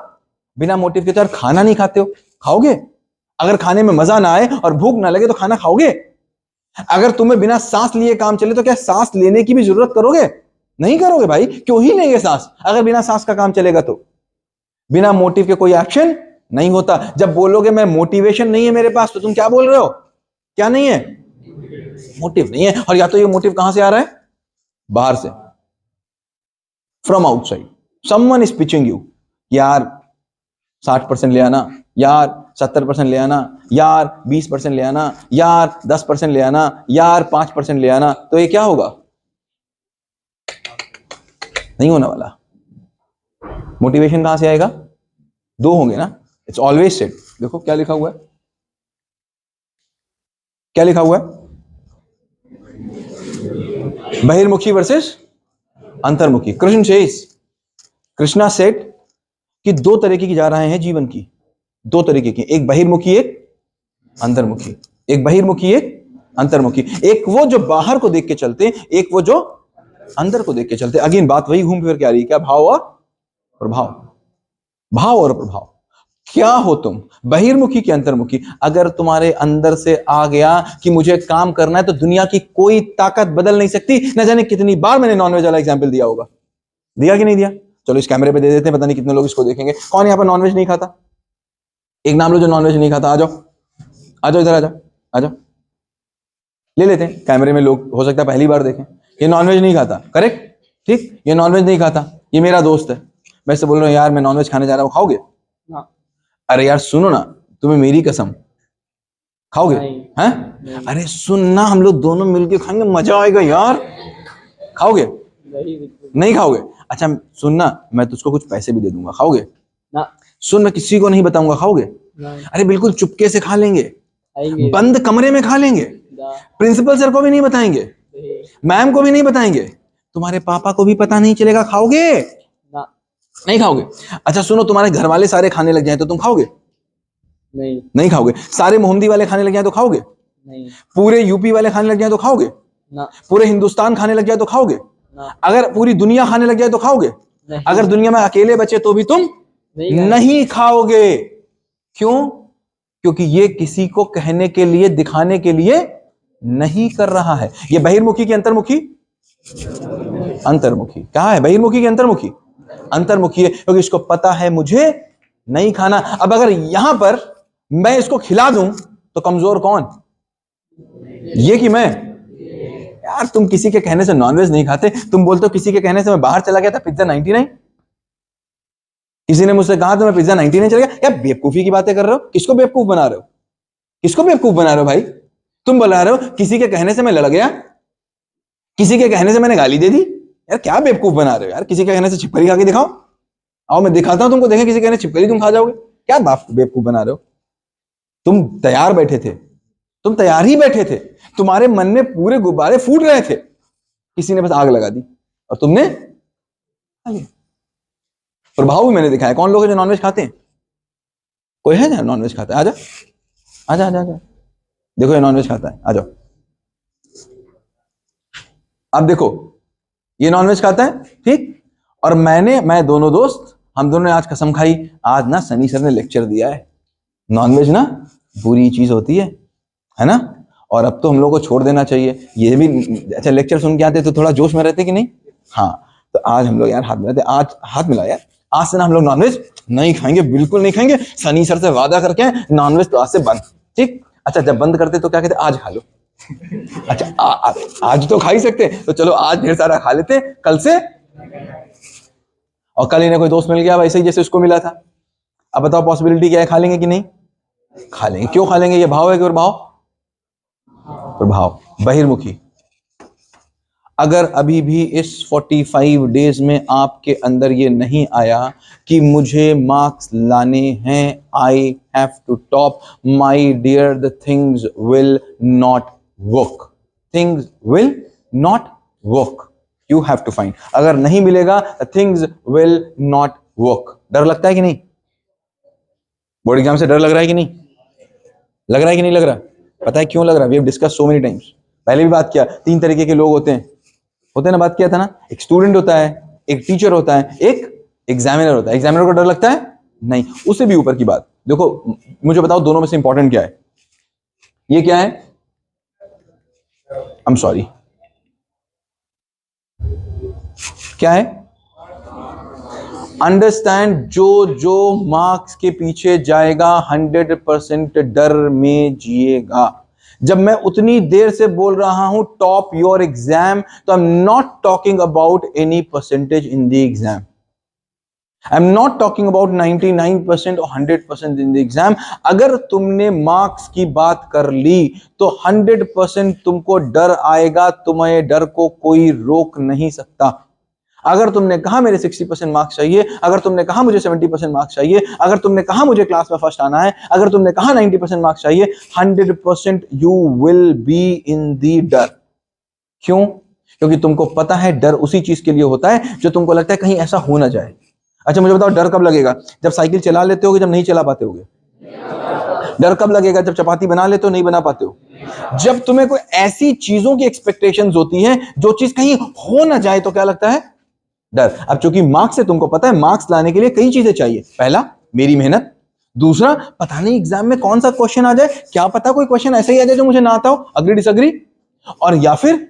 बिना मोटिव के तो यार खाना नहीं खाते हो, खाओगे? अगर खाने में मजा ना आए और भूख ना लगे तो खाना खाओगे? अगर तुम्हें बिना सांस लिए काम चले तो क्या सांस लेने की भी जरूरत करोगे? नहीं करोगे भाई। क्यों ही लेंगे सांस अगर बिना सांस का काम चलेगा तो? बिना मोटिव के कोई एक्शन नहीं होता। जब बोलोगे मैं मोटिवेशन नहीं है मेरे पास, तो तुम क्या बोल रहे हो? क्या नहीं है? मोटिव नहीं है। और या तो ये मोटिव कहां से आ रहा है? बाहर से, from outside. Someone is pitching you, यार 60% ले आना, यार 70% ले आना, यार 20% ले आना, यार 10% ले आना, यार 5% ले आना। तो ये क्या होगा? नहीं होने वाला। मोटिवेशन कहां से आएगा? दो होंगे ना। It's always said. देखो क्या लिखा हुआ है, क्या लिखा हुआ है? बहिर्मुखी वर्सेस अंतर्मुखी। कृष्णा सेड कि दो तरीके की जा रहे हैं जीवन की, दो तरीके की, एक बहिर्मुखी एक अंतर्मुखी। एक बहिर्मुखी एक अंतर्मुखी। एक वो जो बाहर को देख के चलते, एक वो जो अंदर को देख के चलते। अगेन बात वही घूम फिर के आ रही है, क्या? भाव और प्रभाव। भाव और प्रभाव। क्या हो तुम, बहिर्मुखी की अंतर्मुखी? अगर तुम्हारे अंदर से आ गया कि मुझे काम करना है तो दुनिया की कोई ताकत बदल नहीं सकती। न जाने कितनी बार मैंने नॉनवेज वाला एग्जांपल दिया होगा, दिया कि नहीं दिया? चलो इस कैमरे पे दे देते हैं, पता नहीं कितने लोग इसको देखेंगे। कौन यहां पर नॉनवेज नहीं खाता? एक नाम लो जो नॉनवेज नहीं खाता। आ जाओ, आ जाओ, इधर आ जाओ, आ जाओ। ले लेते हैं कैमरे में लोग, हो सकता है पहली बार देखें। ये नॉनवेज नहीं खाता, करेक्ट? ठीक, ये नॉनवेज नहीं खाता, ये मेरा दोस्त है। मैं इससे बोल रहा हूँ यार मैं नॉनवेज खाने जा रहा हूँ, खाओगे? अरे यार सुनो ना, तुम्हें मेरी कसम, खाओगे? हैं? अरे सुन ना, हम लोग दोनों मिलके खाएंगे, मजा आएगा यार। खाओगे? नहीं खाओगे? अच्छा सुन ना, मैं तुझको कुछ पैसे भी दे दूंगा, खाओगे? ना। सुन, मैं किसी को नहीं बताऊंगा, खाओगे? अरे बिल्कुल चुपके से खा लेंगे, बंद कमरे में खा लेंगे, प्रिंसिपल सर को भी नहीं बताएंगे, मैम को भी नहीं बताएंगे, तुम्हारे पापा को भी पता नहीं चलेगा, खाओगे? नहीं खाओगे? अच्छा सुनो, तुम्हारे घर वाले सारे खाने लग जाए तो तुम खाओगे? नहीं। नहीं खाओगे? सारे मोहम्मदी वाले खाने लग जाए तो खाओगे? नहीं। पूरे यूपी वाले खाने लग जाए तो खाओगे? ना। पूरे हिंदुस्तान खाने लग जाए तो खाओगे? ना। अगर पूरी दुनिया खाने लग जाए तो खाओगे? नहीं। अगर दुनिया में अकेले बचे तो भी तुम नहीं खाओगे। क्यों? क्योंकि ये किसी को कहने के लिए, दिखाने के लिए नहीं कर रहा है। ये बहिर्मुखी की अंतर्मुखी? अंतर्मुखी। क्या है? बहिर्मुखी की अंतर्मुखी? अंतर्मुखी है, क्योंकि इसको पता है मुझे नहीं खाना। अब अगर यहां पर मैं इसको खिला दूं तो कमजोर कौन? ये कि मैं? यार तुम किसी के कहने से नॉनवेज नहीं खाते, तुम बोलते हो किसी के कहने से मैं बाहर चला गया था पिज्जा 99। किसी ने मुझसे कहा तो मैं पिज्जा 99 चला गया। यार बेवकूफी की बातें कर रहे हो। किसको बेवकूफ बना रहे हो? किसको बेवकूफ बना रहे हो भाई? तुम बता रहे हो किसी के कहने से मैं लड़ गया, किसी के कहने से मैंने गाली दे दी। यार क्या बेवकूफ बना रहे हो यार? किसी के कहने से छिपकली खा के दिखाओ, आओ मैं दिखाता हूं तुमको, देखें किसी के कहने छिपकली तुम खा जाओगे। क्या बाप बेवकूफ बना रहे हो? तुम तैयार बैठे थे, तुम तैयार ही बैठे थे, तुम्हारे मन में पूरे गुब्बारे फूट रहे थे, किसी ने बस आग लगा दी और तुमने प्रभाव भी मैंने दिखाया। कौन लोग हैं जो नॉनवेज खाते हैं? कोई है ना नॉनवेज खाता है? आजा आजा आजा आजा, देखो ये नॉनवेज खाता है, आ जाओ। अब देखो ये नॉनवेज खाता है, ठीक? और मैं दोनों दोस्त, हम दोनों ने आज कसम खाई, आज ना सनी सर ने लेक्चर दिया है, नॉनवेज ना बुरी चीज होती है ना, और अब तो हम लोग को छोड़ देना चाहिए। ये भी अच्छा लेक्चर सुन के आते तो थोड़ा जोश में रहते कि नहीं? हाँ, तो आज हम लोग यार हाथ मिलाते, आज हाथ मिला यार, आज से ना हम लोग नॉनवेज नहीं खाएंगे, बिल्कुल नहीं खाएंगे, सनी सर से वादा करके नॉनवेज तो आज से बंद। ठीक, अच्छा जब बंद करते तो क्या कहते, आज खा लो। अच्छा आज तो खा ही सकते, तो चलो आज ढेर सारा खा लेते, कल से, और कल इन्हें कोई दोस्त मिल गया वैसे ही जैसे उसको मिला था। अब बताओ पॉसिबिलिटी क्या है, खा लेंगे कि नहीं? खा लेंगे। क्यों खा लेंगे? ये भाव है कि प्रभाव? प्रभाव, बहिर्मुखी। अगर अभी भी इस 45 डेज में आपके अंदर ये नहीं आया कि मुझे मार्क्स लाने हैं, I have to top, my dear, the things will not work, things will not work, you have to find. अगर नहीं मिलेगा, थिंग्स विल नॉट वर्क। डर लगता है कि नहीं? बोर्ड एग्जाम से डर लग रहा है कि नहीं? लग रहा है कि नहीं लग रहा? पता है क्यों लग रहा है? We have discuss so many times, पहले भी बात किया। 3 तरीके के लोग होते हैं ना, बात किया था ना। एक स्टूडेंट होता है, एक टीचर होता है, एक एग्जामिनर होता है। एग्जामिनर को डर लगता है? नहीं। उससे भी ऊपर की बात देखो, मुझे बताओ दोनों में से इंपॉर्टेंट क्या है? ये क्या है? आई एम सॉरी, क्या है? अंडरस्टैंड, जो मार्क्स के पीछे जाएगा 100% डर में जिएगा। जब मैं उतनी देर से बोल रहा हूं टॉप योर एग्जाम, तो आई am not talking about any percentage in the exam, I am not talking about 99% और 100% इन द एग्जाम। अगर तुमने मार्क्स की बात कर ली तो 100% तुमको डर आएगा, तुम्हें डर को कोई रोक नहीं सकता। अगर तुमने कहा मेरे 60% मार्क्स चाहिए, अगर तुमने कहा मुझे 70% मार्क्स चाहिए, अगर तुमने कहा मुझे क्लास में फर्स्ट आना है, अगर तुमने कहा 90% मार्क्स चाहिए, 100% यू विल बी इन दी डर। क्यों? क्योंकि तुमको पता है डर उसी चीज के लिए होता है जो तुमको लगता है कहीं ऐसा हो ना जाए। अच्छा मुझे बताओ, डर कब लगेगा? जब साइकिल चला लेते होगे, जब नहीं चला पाते होगे। डर कब लगेगा? जब चपाती बना लेते हो, नहीं बना पाते हो। जब तुम्हें कोई ऐसी चीजों की एक्सपेक्टेशंस होती है जो चीज कहीं हो ना जाए, तो क्या लगता है? डर। अब चूंकि मार्क्स से तुमको पता है मार्क्स लाने के लिए कई चीजें चाहिए। पहला, मेरी मेहनत। दूसरा, पता नहीं एग्जाम में कौन सा क्वेश्चन आ जाए, क्या पता कोई क्वेश्चन ऐसे ही आ जाए जो मुझे ना आता हो, अग्री डिसअग्री। और या फिर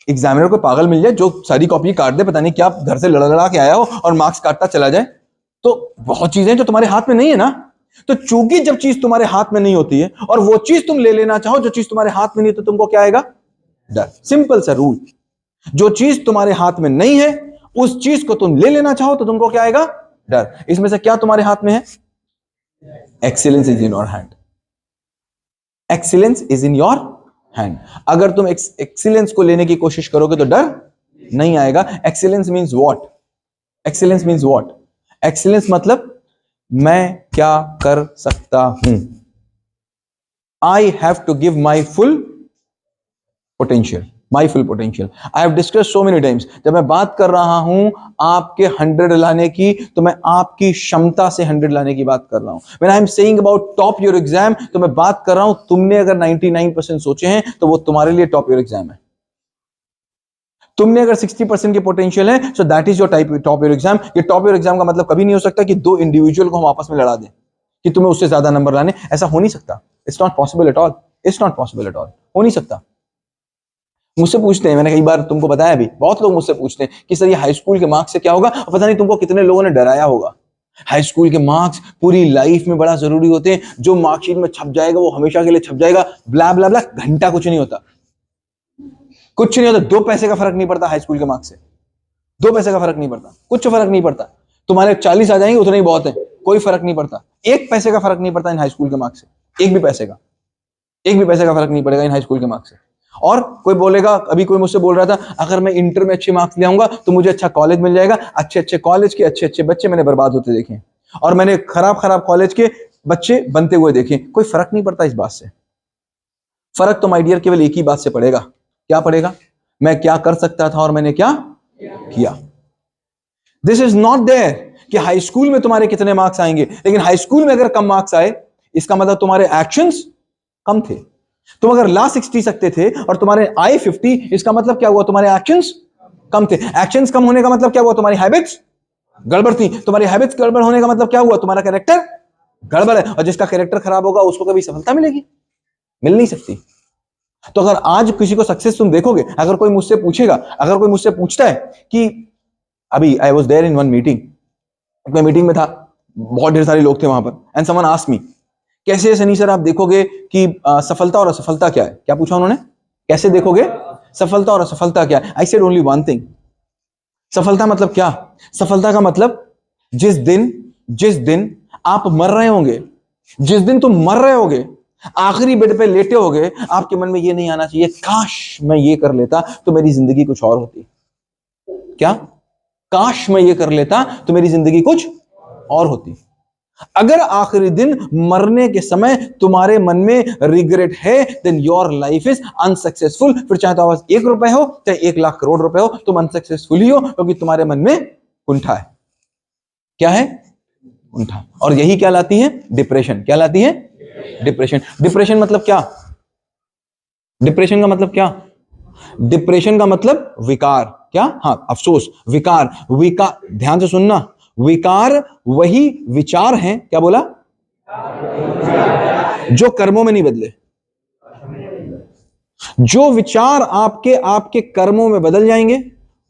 एग्जामिनर को पागल मिल जाए जो सारी कॉपी काट दे, पता नहीं क्या घर से लड़ा के आया हो और मार्क्स काटता चला जाए। तो बहुत चीजें जो तुम्हारे हाथ में नहीं है ना। तो चूंकि जब चीज तुम्हारे हाथ में नहीं होती है और वो चीज तुम ले लेना चाहो जो चीज तुम्हारे हाथ में नहीं, तो तुमको क्या आएगा? डर। सिंपल सा रूल, जो चीज तुम्हारे हाथ में नहीं है उस चीज को तुम ले लेना चाहो तो तुमको क्या आएगा? डर। इसमें से क्या तुम्हारे हाथ में है? Excellence is in your hand. Excellence is in your hand. अगर तुम एक्सीलेंस को लेने की कोशिश करोगे तो डर नहीं आएगा। Excellence means what? Excellence means what? Excellence मतलब मैं क्या कर सकता हूं। I have to give my full potential, my full potential. I have discuss so many times, जब मैं बात कर रहा हूं आपके 100 लाने की, तो मैं आपकी क्षमता से 100 लाने की बात कर रहा हूं। When I am saying about top your exam, तो मैं बात कर रहा हूं तुमने अगर 99% सोचे हैं तो वो तुम्हारे लिए टॉप योर एग्जाम है। तुमने अगर 60% की पोटेंशियल है, so that is your top your exam. ये टॉप योर एग्जाम का मतलब कभी नहीं हो सकता कि 2 इंडिविजुअल को हम आपस में लड़ा दें कि तुम्हें उससे ज्यादा नंबर लाने, ऐसा हो नहीं सकता। It's not possible at all, it's not possible at all, हो नहीं सकता। मुझसे पूछते हैं, मैंने कई बार तुमको बताया भी, बहुत लोग मुझसे पूछते हैं कि सर ये हाई स्कूल के मार्क्स से क्या होगा। पता नहीं तुमको कितने लोगों ने डराया होगा। हाई स्कूल के मार्क्स पूरी लाइफ में बड़ा जरूरी होते हैं, जो मार्कशीट में छप जाएगा वो हमेशा के लिए छप जाएगा, ब्ला ब्ला ब्ला, घंटा कुछ नहीं होता, कुछ नहीं होता। 2 पैसे का फर्क नहीं पड़ता हाई स्कूल के मार्क्स से, 2 पैसे का फर्क नहीं पड़ता, कुछ फर्क नहीं पड़ता। तुम्हारे 40 आ जाएंगे उतने ही बहुत है, कोई फर्क नहीं पड़ता। 1 पैसे का फर्क नहीं पड़ता इन हाई स्कूल के मार्क्स से, 1 भी पैसे का, 1 भी पैसे का फर्क नहीं पड़ेगा इन हाई स्कूल के मार्क्स से। और कोई बोलेगा, अभी कोई मुझसे बोल रहा था, अगर मैं इंटर में अच्छे मार्क्स ले आऊंगा तो मुझे अच्छा कॉलेज मिल जाएगा। अच्छे अच्छे कॉलेज के अच्छे अच्छे बच्चे मैंने बर्बाद होते देखे और मैंने खराब खराब कॉलेज के बच्चे बनते हुए देखे। कोई फर्क नहीं पड़ता इस बात से। फर्क तो माय डियर केवल एक ही बात से पड़ेगा। क्या पड़ेगा? मैं क्या कर सकता था और मैंने क्या किया। दिस इज नॉट देयर कि हाई स्कूल में तुम्हारे कितने मार्क्स आएंगे, लेकिन हाई स्कूल में अगर कम मार्क्स आए इसका मतलब तुम्हारे एक्शंस कम थे। तुम अगर ला 60 सकते थे और तुम्हारे आए 50, इसका मतलब क्या हुआ? तुम्हारे एक्शंस कम थे। एक्शंस कम होने का मतलब क्या हुआ? तुम्हारी हैबिट्स गड़बड़ थी। तुम्हारी हैबिट्स गड़बड़ होने का मतलब क्या हुआ? तुम्हारा कैरेक्टर गड़बड़ है, और जिसका कैरेक्टर खराब होगा उसको कभी सफलता मिलेगी? मिल नहीं सकती। तो अगर आज किसी को सक्सेस तुम देखोगे, अगर कोई मुझसे पूछेगा, अगर कोई मुझसे पूछता है कि अभी I was there in one meeting, मैं मीटिंग में था, बहुत ढेर सारे लोग थे वहां पर। एंड समवन आस्क्ड मी, कैसे सनी सर आप देखोगे कि सफलता और असफलता क्या है? क्या पूछा उन्होंने? कैसे देखोगे सफलता और असफलता क्या है? I said only one thing. सफलता मतलब क्या? सफलता का मतलब जिस दिन आप मर रहे होंगे, जिस दिन तुम मर रहे होगे, आखिरी बेड पे लेटे होगे, आपके मन में ये नहीं आना चाहिए काश मैं ये कर लेता तो मेरी जिंदगी कुछ और होती। क्या? काश मैं ये कर लेता तो मेरी जिंदगी कुछ और होती। अगर आखिरी दिन मरने के समय तुम्हारे मन में रिग्रेट है, then your life is unsuccessful. फिर चाहे तो आवाज 1 रुपए हो चाहे 1 लाख करोड़ रुपए हो, तुम अनसक्सेसफुल ही हो, क्योंकि तुम्हारे मन में कुंठा है। क्या है? कुंठा। और यही क्या लाती है? डिप्रेशन। क्या लाती है? डिप्रेशन। डिप्रेशन मतलब क्या? डिप्रेशन का मतलब क्या? डिप्रेशन का मतलब विकार। क्या? हाँ, अफसोस, विकार। विकार, ध्यान से सुनना, विकार वही विचार हैं, क्या बोला, जो कर्मों में नहीं बदले। जो विचार आपके आपके कर्मों में बदल जाएंगे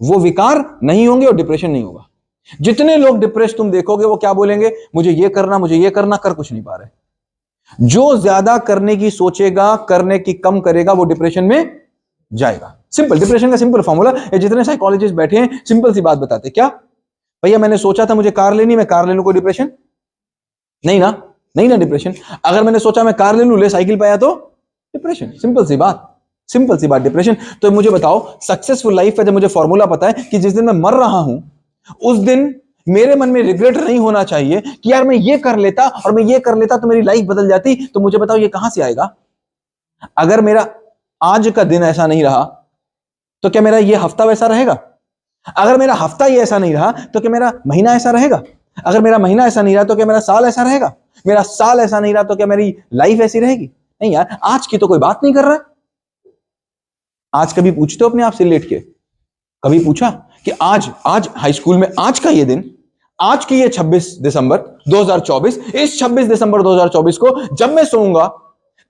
वो विकार नहीं होंगे और डिप्रेशन नहीं होगा। जितने लोग डिप्रेस तुम देखोगे वो क्या बोलेंगे? मुझे ये करना, मुझे ये करना, कर कुछ नहीं पा रहे। जो ज्यादा करने की सोचेगा, करने की कम करेगा, वो डिप्रेशन में जाएगा। सिंपल, डिप्रेशन का सिंपल फॉर्मूला। जितने साइकोलॉजिस्ट बैठे हैं सिंपल सी बात बताते, क्या भैया मैंने सोचा था मुझे कार लेनी, मैं कार ले लूं, कोई डिप्रेशन नहीं ना? नहीं ना डिप्रेशन। अगर मैंने सोचा मैं कार ले लूं, ले साइकिल पे आया तो डिप्रेशन। सिंपल सी बात, सिंपल सी बात, डिप्रेशन। तो मुझे बताओ, सक्सेसफुल लाइफ का जब मुझे फॉर्मूला पता है कि जिस दिन मैं मर रहा हूं उस दिन मेरे मन में रिग्रेट नहीं होना चाहिए कि यार मैं ये कर लेता और मैं ये कर लेता तो मेरी लाइफ बदल जाती। तो मुझे बताओ ये कहां से आएगा? अगर मेरा आज का दिन ऐसा नहीं रहा तो क्या मेरा ये हफ्ता वैसा रहेगा? अगर मेरा हफ्ता ही ऐसा नहीं रहा तो क्या मेरा महीना ऐसा रहेगा? अगर मेरा महीना ऐसा नहीं रहा तो क्या मेरा साल ऐसा रहेगा? मेरा साल ऐसा नहीं रहा तो क्या मेरी लाइफ ऐसी रहेगी? नहीं यार, आज की तो कोई बात नहीं कर रहा है। आज कभी पूछते हो अपने आप से लेट के, कभी पूछा कि आज हाई स्कूल में आज का ये दिन, आज की ये 26 दिसंबर 2024, इस 26 दिसंबर 2024 को जब मैं सोऊंगा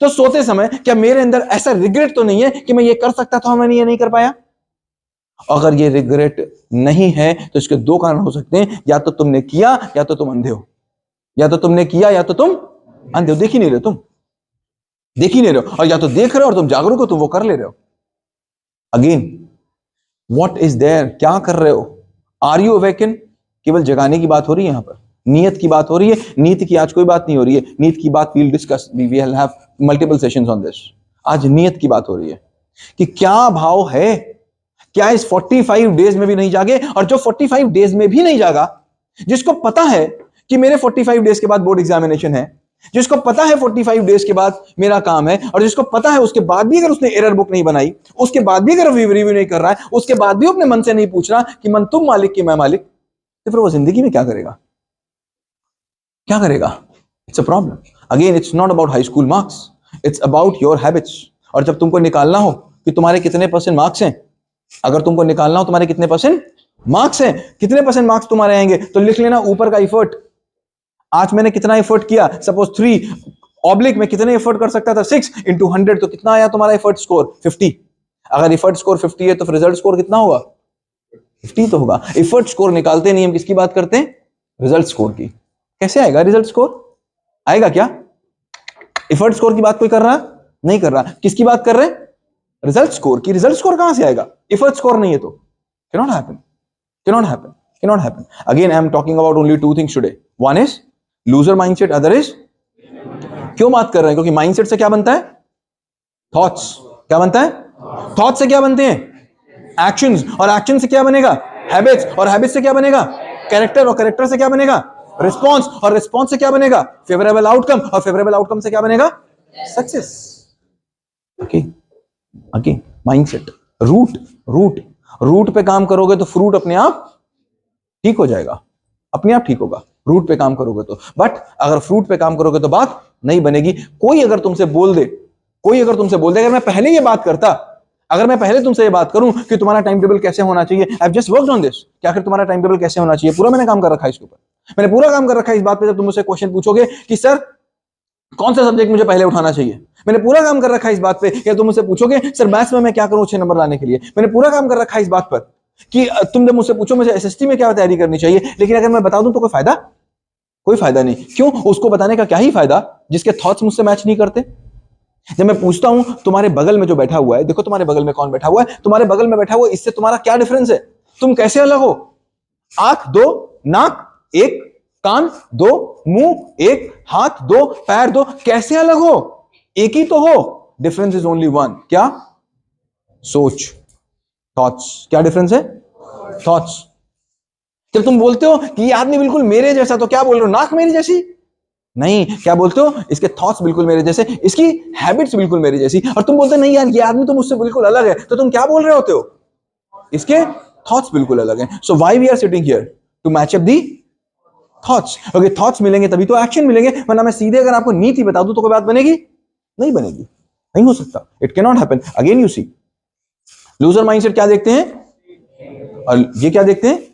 तो सोते समय क्या मेरे अंदर ऐसा रिग्रेट तो नहीं है कि मैं ये कर सकता था, मैंने ये नहीं कर पाया? अगर ये रिग्रेट नहीं है तो इसके 2 कारण हो सकते हैं, या तो तुमने किया या तो तुम अंधे हो। या तो तुमने किया या तो तुम अंधे हो। देख ही नहीं रहे, तुम देख ही नहीं रहे हो, और या तो देख रहे हो और तुम जागरूक हो, तुम वो कर ले रहे हो। Again, what is there? क्या कर रहे हो? Are you awaken? केवल जगाने की बात हो रही है, यहां पर नीयत की बात हो रही है। नीयत की आज कोई बात नहीं हो रही है। नीयत की बात we'll discuss, we will have multiple sessions on this. आज नीयत की बात हो रही है कि क्या भाव है, क्या इस 45 डेज में भी नहीं जागे? और जो 45 डेज में भी नहीं जागा, जिसको पता है कि मेरे 45 डेज के बाद बोर्ड एग्जामिनेशन है, जिसको पता है 45 डेज के बाद मेरा काम है, और जिसको पता है उसके बाद भी अगर उसने एरर बुक नहीं बनाई, उसके बाद भी अगर रिव्यू नहीं कर रहा है, उसके बाद भी अपने मन से नहीं पूछ रहा कि मन तुम मालिक कि मैं मालिक, तो फिर वो जिंदगी में क्या करेगा? क्या करेगा? It's a problem. Again, it's not about high school marks, it's about your habits. और जब तुमको निकालना हो कि तुम्हारे कितने % मार्क्स हैं, अगर तुमको निकालना हो तुम्हारे कितने % मार्क्स हैं, कितने % मार्क्स तुम्हारे आएंगे, तो लिख लेना ऊपर का एफर्ट। आज मैंने कितना एफर्ट किया, सपोज 3 ऑब्लिक में कितने एफर्ट कर सकता था, 6 into 100, तो कितना आया तुम्हारा एफर्ट स्कोर? 50। अगर एफर्ट स्कोर 50 है तो फिर रिजल्ट स्कोर कितना होगा? 50 तो होगा। एफर्ट स्कोर निकालते नहीं, हम किसकी बात करते हैं? रिजल्ट स्कोर की। कैसे आएगा रिजल्ट स्कोर? आएगा क्या? एफर्ट स्कोर की बात कोई कर रहा? नहीं कर रहा। किसकी बात कर रहे हैं? रिजल्ट स्कोर की। रिजल्ट स्कोर कहां से आएगा? एफर्ट स्कोर नहीं है तो। cannot happen, cannot happen, cannot happen. Again, I am talking about only 2 things today. One is loser mindset, other is, क्यों बात कर रहे हैं? क्योंकि माइंडसेट से क्या बनता है? थॉट्स। क्या बनता है? थॉट्स से क्या बनते हैं? एक्शंस। और एक्शन से क्या बनेगा? हैबिट्स। और हैबिट्स से क्या बनेगा? कैरेक्टर। और कैरेक्टर से क्या बनेगा? रिस्पॉन्स। और रिस्पॉन्स से क्या बनेगा? Favourable outcome. और फेवरेबल आउटकम से क्या बनेगा? Success. Okay, okay, mindset. Root पे काम करोगे तो फ्रूट अपने आप ठीक हो जाएगा, अपने आप ठीक होगा, रूट पे काम करोगे तो। बट अगर फ्रूट पे काम करोगे तो बात नहीं बनेगी। कोई अगर तुमसे बोल दे, अगर मैं पहले ये बात करता, अगर मैं पहले तुमसे ये बात करूं कि तुम्हारा टाइम टेबल कैसे होना चाहिए, I have just worked on this, कि आखिर तुम्हारा टाइम टेबल कैसे होना चाहिए, पूरा मैंने काम कर रखा है इसके ऊपर, मैंने पूरा काम कर रखा है इस बात पे। जब तुम मुझसे क्वेश्चन पूछोगे कि सर कौन सा सब्जेक्ट मुझे पहले उठाना चाहिए, मैंने पूरा काम कर रखा है इस बात पे। या तुम मुझसे पूछोगे सर मैथ्स में मैं क्या करूं 6 नंबर लाने के लिए, मैंने पूरा काम कर रखा है इस बात पर। कि तुम जब मुझसे पूछो मुझे एसएसटी में क्या तैयारी करनी चाहिए, लेकिन अगर मैं बता दूं तो कोई कोई फायदा नहीं। क्यों? उसको बताने का क्या ही फायदा जिसके थॉट्स मुझसे मैच नहीं करते। जब मैं पूछता हूं तुम्हारे बगल में जो बैठा हुआ है, देखो तुम्हारे बगल में कौन बैठा हुआ है, तुम्हारे बगल में बैठा हुआ है, इससे तुम्हारा क्या डिफरेंस है? तुम कैसे अलग हो? आंख दो, नाक एक, कान दो, मुंह एक, हाथ दो, पैर दो, कैसे अलग हो? एक ही तो हो। Difference is only one. क्या? सोच, थॉट्स। क्या डिफरेंस है? थॉट्स। जब तुम बोलते हो कि ये आदमी बिल्कुल मेरे जैसा, तो क्या बोल रहे हो? नाक मेरी जैसी? नहीं, क्या बोलते हो? इसके थॉट्स बिल्कुल मेरे जैसे, इसकी हैबिट्स बिल्कुल मेरी जैसी। और तुम बोलते नहीं यार ये आदमी तो मुझसे बिल्कुल अलग है, तो तुम क्या बोल रहे होते हो? इसके थॉट्स बिल्कुल अलग हैं। So why we are sitting here? To match up the thoughts. Okay, thoughts मिलेंगे तभी तो एक्शन मिलेंगे, वरना मैं सीधे अगर आपको नीति बता दूं तो कोई बात बनेगी? नहीं बनेगी, नहीं हो सकता। It can not happen. Again you see, loser mindset क्या देखते हैं और ये क्या देखते हैं?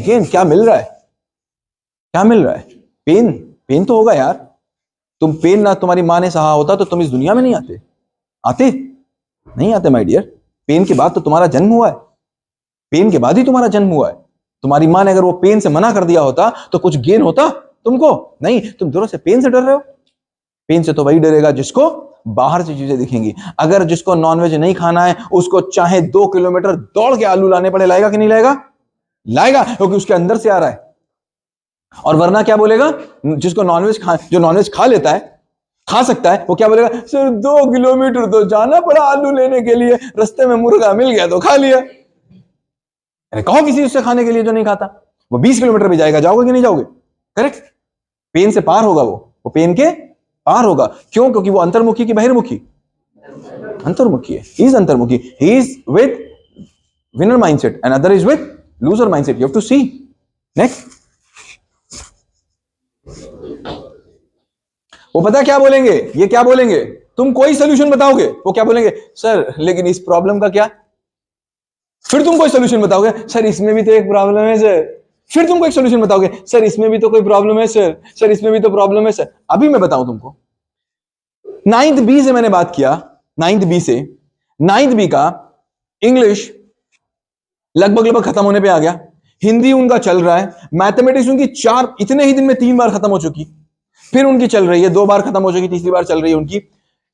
गेन। क्या मिल रहा है? क्या मिल रहा है? पेन। पेन तो होगा यार। तुम पेन ना तुम्हारी मां ने सहा होता तो तुम इस दुनिया में नहीं आते। आते नहीं आते माय डियर। पेन के बाद तो तुम्हारा जन्म हुआ है, पेन के बाद ही तुम्हारा जन्म हुआ है। तुम्हारी मां ने अगर वो पेन से मना कर दिया होता तो कुछ गेन होता तुमको? नहीं, तुम जोरों से पेन से डर रहे हो। पेन से तो वही डरेगा जिसको बाहर से चीजें दिखेंगी। अगर जिसको नॉनवेज नहीं खाना है उसको चाहे 2 किलोमीटर दौड़ के आलू लाने पड़े, लाएगा कि नहीं लाएगा? लाएगा, क्योंकि उसके अंदर से आ रहा है। और वरना क्या बोलेगा? जिसको नॉनवेज जो नॉनवेज खा लेता है, खा सकता है, वो क्या बोलेगा? सर 2 किलोमीटर तो जाना पड़ा आलू लेने के लिए, रास्ते में मुर्गा मिल गया तो खा लिया। अरे कहो किसी उससे खाने के लिए जो नहीं खाता, वो 20 किलोमीटर भी जाएगा। जाओगे कि नहीं जाओगे? करेक्ट। पेन से पार होगा, वो पेन के पार होगा। क्यों? क्योंकि वो अंतर्मुखी की बहिर्मुखी? अंतर्मुखी है। ही इज अंतर्मुखी। He is with winner mindset and other is with loser mindset. You have to see. Next, वो पता क्या बोलेंगे? ये क्या बोलेंगे? तुम कोई सोल्यूशन बताओगे, वो क्या बोलेंगे? सर लेकिन इस प्रॉब्लम का क्या? फिर तुम कोई सोल्यूशन बताओगे, सर इसमें भी तो एक प्रॉब्लम है सर। फिर तुम कोई सोल्यूशन बताओगे, सर इसमें भी तो कोई प्रॉब्लम है सर, सर इसमें भी तो प्रॉब्लम है सर। अभी मैं बताऊं तुमको, 9th बी से मैंने बात किया, 9th बी से। 9th बी का इंग्लिश लगभग लगभग खत्म होने पे आ गया। हिंदी उनका चल रहा है। मैथमेटिक्स उनकी इतने ही दिन में 3 बार खत्म हो चुकी, फिर उनकी चल रही है, 2 बार खत्म हो चुकी, तीसरी बार चल रही है उनकी।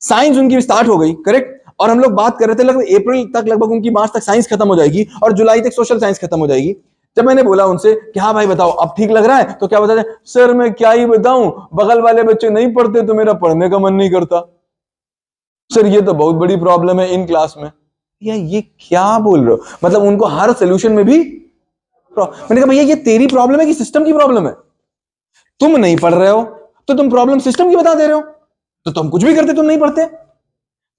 साइंस उनकी स्टार्ट हो गई, करेक्ट। और हम लोग बात कर रहे थे लगभग अप्रैल तक, लगभग उनकी मार्च तक साइंस खत्म हो जाएगी और जुलाई तक सोशल साइंस खत्म हो जाएगी। जब मैंने बोला उनसे कि हाँ भाई बताओ अब ठीक लग रहा है, तो क्या बताते? सर मैं क्या ही बताऊं, बगल वाले बच्चे नहीं पढ़ते तो मेरा पढ़ने का मन नहीं करता। सर ये तो बहुत बड़ी प्रॉब्लम है इन क्लास में। ये क्या बोल रहे हो? मतलब उनको हर सोल्यूशन में भी मैंने कहा भैया ये तेरी प्रॉब्लम है कि सिस्टम की प्रॉब्लम है? तुम नहीं पढ़ रहे हो तो तुम प्रॉब्लम सिस्टम की बता दे रहे हो। तो तुम कुछ भी करते, तुम नहीं पढ़ते,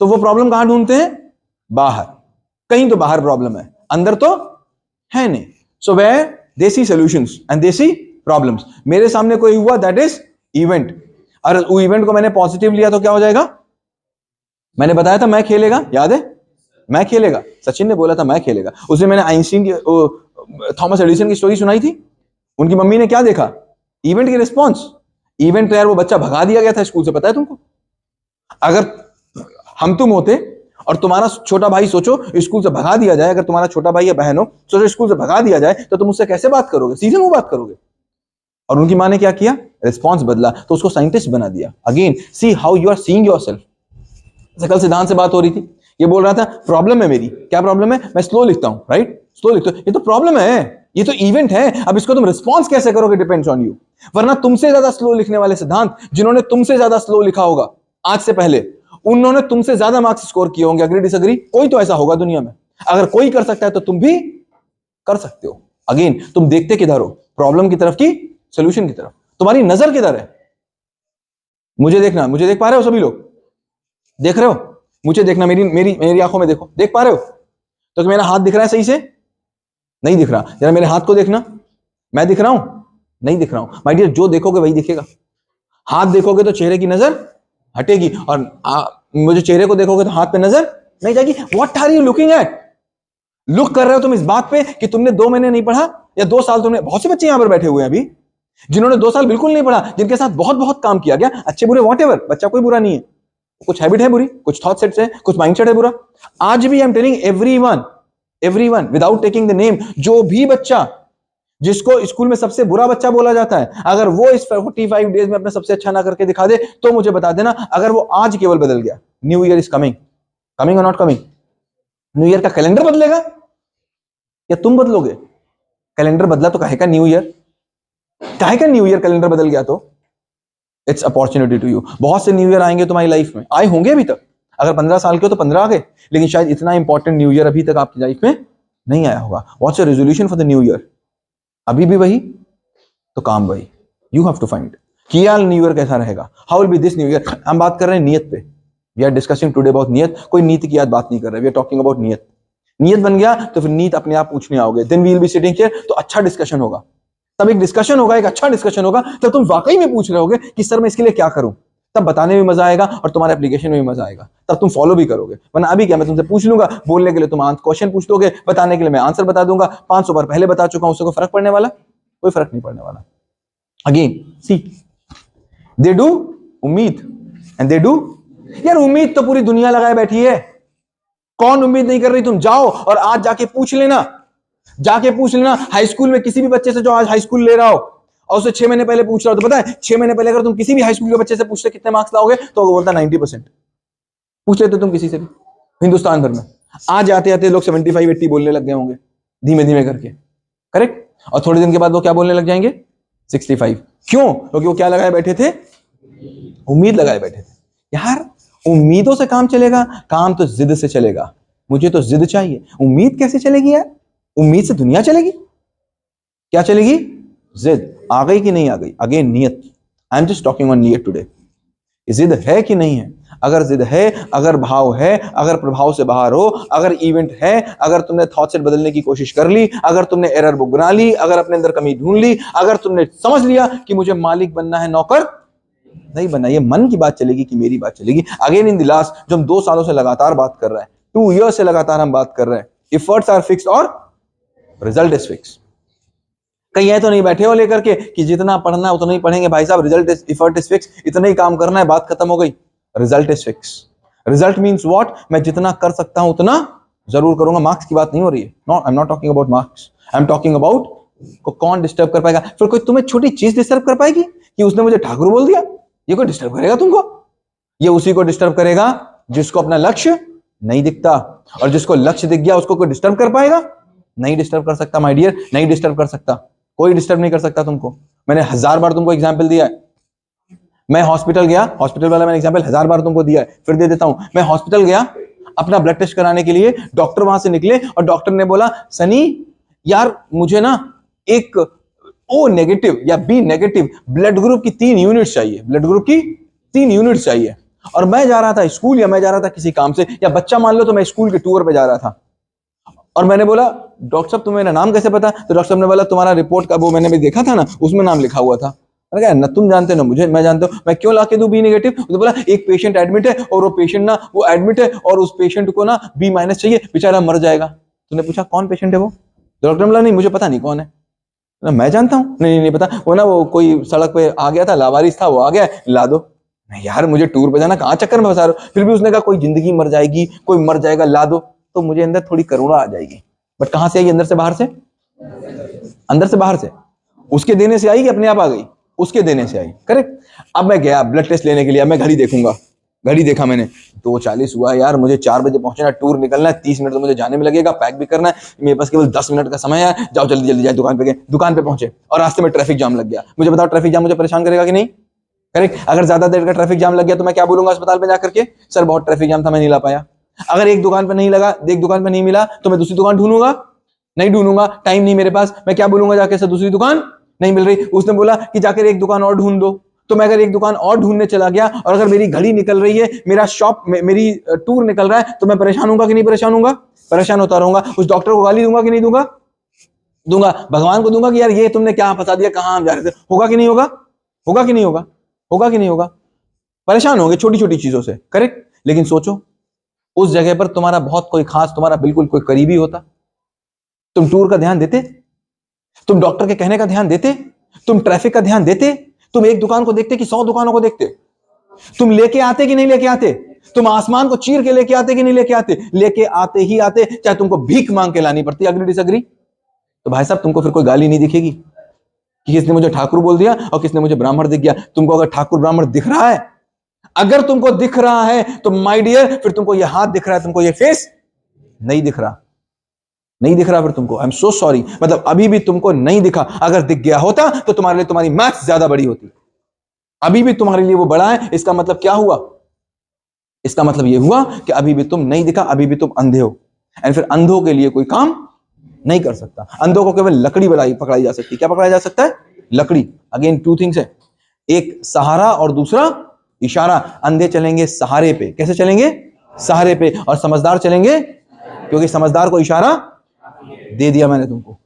तो वो प्रॉब्लम कहां ढूंढते हैं? बाहर। कहीं तो बाहर प्रॉब्लम है, अंदर तो है नहीं। सो वे they see solutions and they see problems. मेरे सामने कोई हुआ, दैट इज इवेंट। और वो इवेंट को मैंने पॉजिटिव लिया तो क्या हो जाएगा? मैंने बताया था मैं खेलेगा, याद है? मैं खेलेगा, सचिन ने बोला था मैं खेलेगा। उसमें मैंने आइंस्टीन की, थॉमस एडिसन की स्टोरी सुनाई थी। उनकी मम्मी ने क्या देखा? इवेंट की रिस्पॉन्स। इवेंट तो यार वो बच्चा भगा दिया गया था स्कूल से, पता है तुमको? अगर हम तुम होते और तुम्हारा छोटा भाई, सोचो स्कूल से भगा दिया जाए, अगर तुम्हारा छोटा भाई या बहन हो, सोचो स्कूल से भगा दिया जाए, तो तुम उससे कैसे बात करोगे? सीधे मुंह बात करोगे। और उनकी मां ने क्या किया? रिस्पॉन्स बदला, तो उसको साइंटिस्ट बना दिया। Again see how you are seeing yourself. कल सिद्धांत से बात हो रही थी, ये बोल रहा था प्रॉब्लम है मेरी। क्या प्रॉब्लम है? मैं स्लो लिखता हूं, राइट? स्लो लिखता हूं, ये तो प्रॉब्लम है, ये तो इवेंट है। अब इसको तुम रिस्पॉन्स कैसे करोगे डिपेंड्स ऑन यू। वरना तुमसे ज्यादा स्लो लिखने वाले सिद्धांत, जिन्होंने तुमसे ज्यादा स्लो लिखा होगा आज से पहले, उन्होंने तुमसे ज्यादा मार्क्स स्कोर किए होंगे। Agree disagree? कोई तो ऐसा होगा दुनिया में। अगर कोई कर सकता है तो तुम भी कर सकते हो। अगेन तुम देखते किधर हो? प्रॉब्लम की तरफ की सोल्यूशन की तरफ? तुम्हारी नजर किधर है? मुझे देखना, मुझे देख पा रहे हो? सभी लोग देख रहे हो? मुझे देखना, मेरी मेरी मेरी आंखों में देखो, देख पा रहे हो? तो मेरा हाथ दिख रहा है सही से? नहीं दिख रहा। जरा मेरे हाथ को देखना, मैं दिख रहा हूं? नहीं दिख रहा हूं। माय डियर, जो देखोगे वही दिखेगा। हाथ देखोगे तो चेहरे की नजर हटेगी, और मुझे चेहरे को देखोगे तो हाथ पे नजर नहीं जाएगी। What are you looking at? Look कर रहे हो तुम इस बात पे कि तुमने 2 महीने नहीं पढ़ा या 2 साल तुमने। बहुत से बच्चे यहां पर बैठे हुए हैं अभी जिन्होंने 2 साल बिल्कुल नहीं पढ़ा, जिनके साथ बहुत बहुत काम किया गया, अच्छे बुरे व्हाटएवर। बच्चा कोई बुरा नहीं है, कुछ हैबिट है बुरी, कुछ थॉट सेट्स है, कुछ माइंडसेट है बुरा। आज भी आई am telling everyone without taking the name, जो भी बच्चा जिसको स्कूल में सबसे बुरा बच्चा बोला जाता है, अगर वो इस 45 डेज में अपना सबसे अच्छा ना करके दिखा दे तो मुझे बता देना, अगर वो आज केवल बदल गया, new year is coming, coming और नॉट कमिंग, न्यू ईयर का कैलेंडर बदलेगा या तुम बदलोगे? कैलेंडर बदला तो काहे का न्यू ईयर, काहे का न्यू ईयर कैलेंडर बदल गया तो इट्स अपॉर्चुनिटी टू यू। बहुत से न्यू ईयर आएंगे तुम्हारी लाइफ में, आए होंगे अभी तक, अगर 15 साल के हो तो 15 आ गए, लेकिन शायद इतना इंपॉर्टेंट न्यू ईयर अभी तक आपकी लाइफ में नहीं आया होगा। What's your resolution for the new year? अभी भी वही, तो काम वही, यू हैव टू फाइंड कि यार न्यू ईयर कैसा रहेगा, how will be this new year. हम बात कर रहे हैं नियत पे, we are discussing today about नियत, कोई नीति की याद बात नहीं कर रहे, वी आर टॉकिंग अबाउट नियत। नियत बन गया तो फिर नीत अपने आप पूछने आओगे, then we will be sitting here, तो अच्छा डिस्कशन होगा, तब एक डिस्कशन होगा, एक अच्छा डिस्कशन होगा, तब तुम वाकई में पूछ रहे होगे कि सर मैं इसके लिए क्या करूं, तब बताने में मजा आएगा और तुम्हारे एप्लीकेशन में भी मजा आएगा, तब तुम फॉलो भी करोगे। वरना अभी क्या, मैं तुमसे पूछ लूंगा, बोलने के लिए तुम क्वेश्चन पूछ लोगे, बताने के लिए मैं आंसर बता दूंगा, 500 बार पहले बता चुका हूं, उससे कोई फर्क पड़ने वाला? कोई फर्क नहीं पड़ने वाला। अगेन सी, दे डू उम्मीद एंड दे डू, यार उम्मीद तो पूरी दुनिया लगाए बैठी है, कौन उम्मीद नहीं कर रही? तुम जाओ और आज जाके पूछ लेना, जाके पूछ लेना हाई स्कूल में किसी भी बच्चे से जो आज हाई स्कूल ले रहा हो और उसे 6 महीने पहले पूछ रहा हो, तो पता है 6 महीने पहले अगर तुम किसी भी हाई स्कूल के बच्चे से पूछते कितने मार्क्स लाओगे तो वो बोलता 90%। पूछ लेते तुम किसी से भी हिंदुस्तान भर में, आज आते आते लोग 75-80 बोलने लग गए होंगे धीमे धीमे करके, करेक्ट? और थोड़े दिन के बाद वो क्या बोलने लग जाएंगे? 65। क्यों? क्योंकि वो क्या लगाए बैठे थे? उम्मीद लगाए बैठे थे। यार उम्मीदों से काम चलेगा? काम तो जिद से चलेगा। मुझे तो जिद चाहिए, उम्मीद कैसे चलेगी यार? उम्मीद से दुनिया चलेगी? क्या चलेगी? जिद। आ गई कि नहीं आ गई? अगेन नियत, I am just talking on नियत टुडे। जिद है कि नहीं है? अगर जिद है, अगर भाव है, अगर प्रभाव से बाहर हो, अगर इवेंट है, अगर तुमने थॉट सेट बदलने की कोशिश कर ली, अगर तुमने एरर बुक बना ली, अगर अपने अंदर कमी ढूंढ ली, अगर तुमने समझ लिया कि मुझे मालिक बनना है, नौकर नहीं बनना, ये मन की बात चलेगी कि मेरी बात चलेगी? अगेन इन द लास्ट, जो हम 2 सालों से लगातार बात कर रहे हैं, 2 ईयर से लगातार हम बात कर रहे हैं, एफर्ट्स आर फिक्स्ड और रिजल्ट इज फिक्स। कहीं ऐ तो नहीं बैठे हो लेकर के कि जितना पढ़ना है उतना ही पढ़ेंगे भाई साहब, result is, effort is fix, इतना ही काम करना है, बात खत्म हो गई। Result is fix. Result means what? मैं जितना कर सकता हूं उतना जरूर करूंगा। मार्क्स की बात नहीं हो रही है, no, I am not talking about marks, I am talking about को कौन डिस्टर्ब कर पाएगा? फिर कोई तुम्हें छोटी चीज डिस्टर्ब कर पाएगी कि उसने मुझे ठाकुर बोल दिया? ये कोई डिस्टर्ब करेगा तुमको? ये उसी को डिस्टर्ब करेगा जिसको अपना लक्ष्य नहीं दिखता, और जिसको लक्ष्य दिख गया उसको कोई डिस्टर्ब कर पाएगा? नहीं डिस्टर्ब कर सकता माय डियर, नहीं डिस्टर्ब कर सकता, कोई डिस्टर्ब नहीं कर सकता तुमको। मैंने 1000 बार तुमको एग्जांपल दिया है। मैं हॉस्पिटल गया, हॉस्पिटल वाला मैंने एग्जांपल 1000 बार तुमको दिया है, फिर दे देता हूं। मैं हॉस्पिटल गया अपना ब्लड टेस्ट कराने के लिए, डॉक्टर वहां से निकले और डॉक्टर ने बोला, सनी यार मुझे ना एक ओ नेगेटिव या बी नेगेटिव ब्लड ग्रुप की 3 यूनिट चाहिए, ब्लड ग्रुप की 3 यूनिट चाहिए। और मैं जा रहा था स्कूल या मैं जा रहा था किसी काम से, या बच्चा मान लो तो मैं स्कूल के टूर पे जा रहा था, और मैंने बोला डॉक्टर साहब तुम्हें मेरा नाम कैसे पता? तो डॉक्टर साहब ने बोला तुम्हारा रिपोर्ट का वो मैंने भी देखा था ना, उसमें नाम लिखा हुआ था। मैंने कहा ना तुम जानते ना मुझे, मैं जानता हूं, मैं क्यों लाके दूं बी नेगेटिव? तो बोला एक पेशेंट एडमिट है और वो पेशेंट ना, वो एडमिट है और उस पेशेंट को ना B- चाहिए, बेचारा मर जाएगा। तूने पूछा कौन पेशेंट है वो? डॉक्टर ने बोला नहीं मुझे पता नहीं कौन है। मैं जानता हूँ, नहीं पता, वो ना वो कोई सड़क पे आ गया था, लावारिस था, वो आ गया, ला दो। नहीं यार मुझे टूर पे जाना, कहाँ चक्कर में फंसा रहे हो? फिर भी उसने कहा कोई जिंदगी मर जाएगी, कोई मर जाएगा, ला दो। तो मुझे अंदर थोड़ी करुणा आ जाएगी, बट कहां से आई? अंदर से बाहर से? अंदर से बाहर से। उसके देने से आई कि अपने आप आ गई? उसके देने से आई, करेक्ट। अब मैं गया ब्लड टेस्ट लेने के लिए, अब मैं घड़ी देखूंगा, घड़ी देखा मैंने 2:40 हुआ, यार मुझे 4 बजे पहुंचना, टूर निकलना है, 30 मिनट तो मुझे जाने में लगेगा, पैक भी करना है, मेरे पास केवल 10 मिनट का समय है, जाओ जल्दी जल्दी जाए। दुकान पे गए, दुकान पे पहुंचे और रास्ते में ट्रैफिक जाम लग गया। मुझे बताओ ट्रैफिक जाम मुझे परेशान करेगा कि नहीं? करेक्ट। अगर ज्यादा देर का ट्रैफिक जाम लग गया तो मैं क्या बोलूंगा अस्पताल में जाकर के? सर बहुत ट्रैफिक जाम था, मैं नहीं ला पाया। अगर एक दुकान पे नहीं लगा, एक दुकान पे नहीं मिला, तो मैं दूसरी दुकान ढूंढूंगा? नहीं ढूंढूंगा, टाइम नहीं मेरे पास। मैं क्या बोलूंगा जाके? सर दूसरी दुकान नहीं मिल रही। उसने बोला कि जाकर एक दुकान और ढूंढ दो, तो मैं अगर एक दुकान और ढूंढने चला गया और अगर मेरी घड़ी निकल रही है, मेरा मेरी टूर निकल रहा है, तो मैं परेशान होऊंगा कि नहीं परेशान होऊंगा? परेशान होता रहूंगा। उस डॉक्टर को गाली दूंगा कि नहीं दूंगा? दूंगा। भगवान को दूंगा कि यार ये तुमने क्या फंसा दिया, कहां हम जा रहे थे? होगा कि नहीं होगा? होगा कि नहीं होगा? होगा कि नहीं होगा? परेशान होंगे छोटी छोटी चीजों से, करेक्ट। लेकिन सोचो उस जगह पर तुम्हारा बहुत कोई खास, तुम्हारा बिल्कुल कोई करीबी होता, तुम टूर का ध्यान देते? तुम डॉक्टर के कहने का ध्यान देते? तुम ट्रैफिक का ध्यान देते? तुम एक दुकान को देखते कि 100 दुकानों को देखते? तुम लेके आते कि नहीं लेके आते? तुम आसमान को चीर के लेके आते कि नहीं लेके आते? लेके आते ही आते, चाहे तुमको भीख मांग के लानी पड़ती। Agree disagree? तो भाई साहब तुमको फिर कोई गाली नहीं दिखेगी कि किसने मुझे ठाकुर बोल दिया और किसने मुझे ब्राह्मण दिख गया। तुमको अगर ठाकुर ब्राह्मण दिख रहा है, अगर तुमको दिख रहा है तो माय डियर फिर तुमको ये हाथ दिख रहा है, तुमको ये फेस नहीं दिख रहा, नहीं दिख रहा फिर तुमको। आई एम सो सॉरी, मतलब अभी भी तुमको नहीं दिखा। अगर दिख गया होता तो तुम्हारे लिए तुम्हारी मैथ्स ज्यादा बड़ी होती। अभी भी तुम्हारे लिए वो बड़ा है, इसका मतलब क्या हुआ? इसका मतलब ये हुआ कि अभी भी तुम नहीं दिखा, अभी भी तुम अंधे हो। एंड फिर अंधों के लिए कोई काम नहीं कर सकता। अंधों को केवल लकड़ी पकड़ाई जा सकती है। क्या पकड़ाया जा सकता है? लकड़ी। अगेन टू थिंग्स है, एक सहारा और दूसरा इशारा। अंधे चलेंगे सहारे पे। कैसे चलेंगे? सहारे पे। और समझदार चलेंगे, क्योंकि समझदार को इशारा दे दिया मैंने तुमको,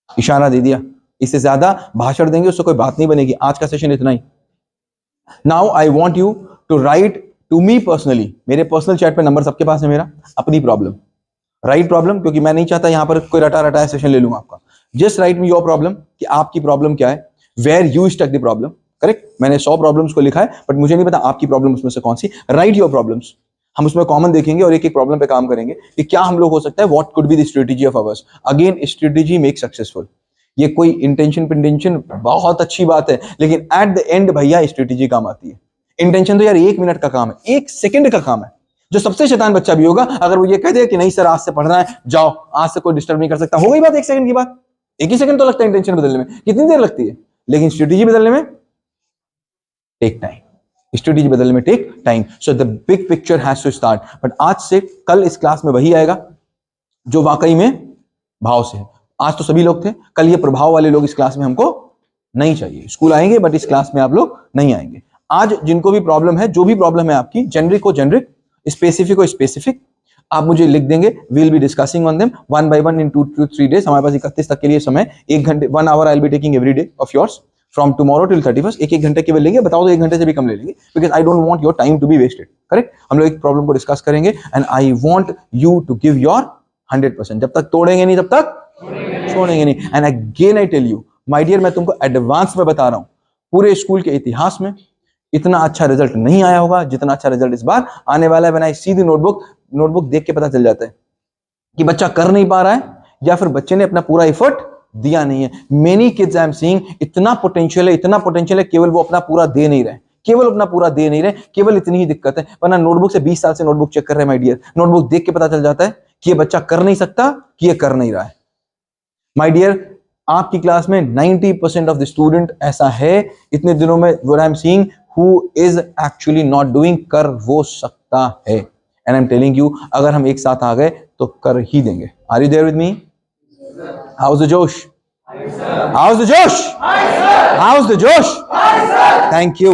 इशारा दे दिया। इससे ज्यादा भाषण देंगे उससे कोई बात नहीं बनेगी। आज का सेशन इतना ही। Now I want you to write to me personally. मेरे पर्सनल चैट पे नंबर सबके पास है मेरा। अपनी प्रॉब्लम, राइट प्रॉब्लम, क्योंकि मैं नहीं चाहता यहां पर कोई रटा रटाया सेशन ले लूंगा आपका। Just write me your problem, कि आपकी प्रॉब्लम क्या है, where you stuck the problem. Correct, मैंने 100 प्रॉब्लम्स को लिखा है, बट मुझे नहीं पता आपकी प्रॉब्लम उसमें से कौन सी। राइट योर प्रॉब्लम्स, हम उसमें कॉमन देखेंगे और एक एक प्रॉब्लम पे काम करेंगे कि क्या हम लोग हो सकता है, what could be the strategy of ours. Again strategy make successful. ये कोई इंटेंशन पिंटेंशन बहुत अच्छी बात है, लेकिन एट द एंड भैया स्ट्रेटेजी काम आती है। इंटेंशन तो यार 1 मिनट का काम है, 1 सेकंड का काम है। जो सबसे शैतान बच्चा भी होगा, अगर वो ये कह दे कि नहीं सर आज से पढ़ना है, जाओ, आज से कोई डिस्टर्ब नहीं कर सकता, हो गई बात 1 सेकंड की बात। 1 ही सेकंड तो लगता है इंटेंशन बदलने में, कितनी देर लगती है? लेकिन स्ट्रेटेजी बदलने में टेक टाइम। स्ट्रेटेजी बदलने में take time. So the big picture has to start. But आज से कल इस क्लास में वही आएगा जो वाकई में भाव से है। आज तो सभी लोग थे, कल ये प्रभाव वाले लोग इस क्लास में हमको नहीं चाहिए। स्कूल आएंगे बट इस क्लास में आप लोग नहीं आएंगे। आज जिनको भी प्रॉब्लम है, जो भी प्रॉब्लम है आपकी, जेनरिक को जेनरिक, स्पेसिफिक को स्पेसिफिक, आप मुझे लिख देंगे। We will be discussing on them 1 by 1 in 2 to 3 days। हमारे पास 31 तक के लिए समय, 1 घंटे 1 hour I will be taking every day of yours from tomorrow till 31। एक घंटे के लिए लेंगे, बताओ तो 1 घंटे से भी कम ले लेंगे, because I don't want your time to be wasted. Correct, हम लोग एक प्रॉब्लम को डिस्कस करेंगे and I want you to give your 100%। जब तक तोड़ेंगे नहीं तब तक छोड़ेंगे नहीं। And again I tell you my dear, मैं तुमको एडवांस में बता रहा हूं, पूरे स्कूल के इतिहास में इतना अच्छा रिजल्ट नहीं आया होगा जितना अच्छा रिजल्ट इस बार आने वाला है। बनाई सीधी नोटबुक देख के पता चल जाता है कि बच्चा कर नहीं पा रहा है या फिर बच्चे ने अपना पूरा एफर्ट दिया नहीं है। Many kids I am seeing, इतना पोटेंशियल है, केवल वो अपना पूरा दे नहीं रहे, केवल इतनी ही दिक्कत है। वरना नोटबुक से 20 साल से नोटबुक चेक कर रहे हैं माय डियर, नोटबुक देख के पता चल जाता है कि ये बच्चा कर नहीं सकता, कि ये कर नहीं रहा है। माय डियर, आपकी क्लास में 90% ऑफ द स्टूडेंट ऐसा है इतने दिनों में, what I am seeing, who is actually not doing, कर वो सकता है। and I'm telling you, अगर हम एक साथ आ गए तो कर ही देंगे। Are you there with me? How's the Josh? How's the Josh? How's the Josh? Thank you.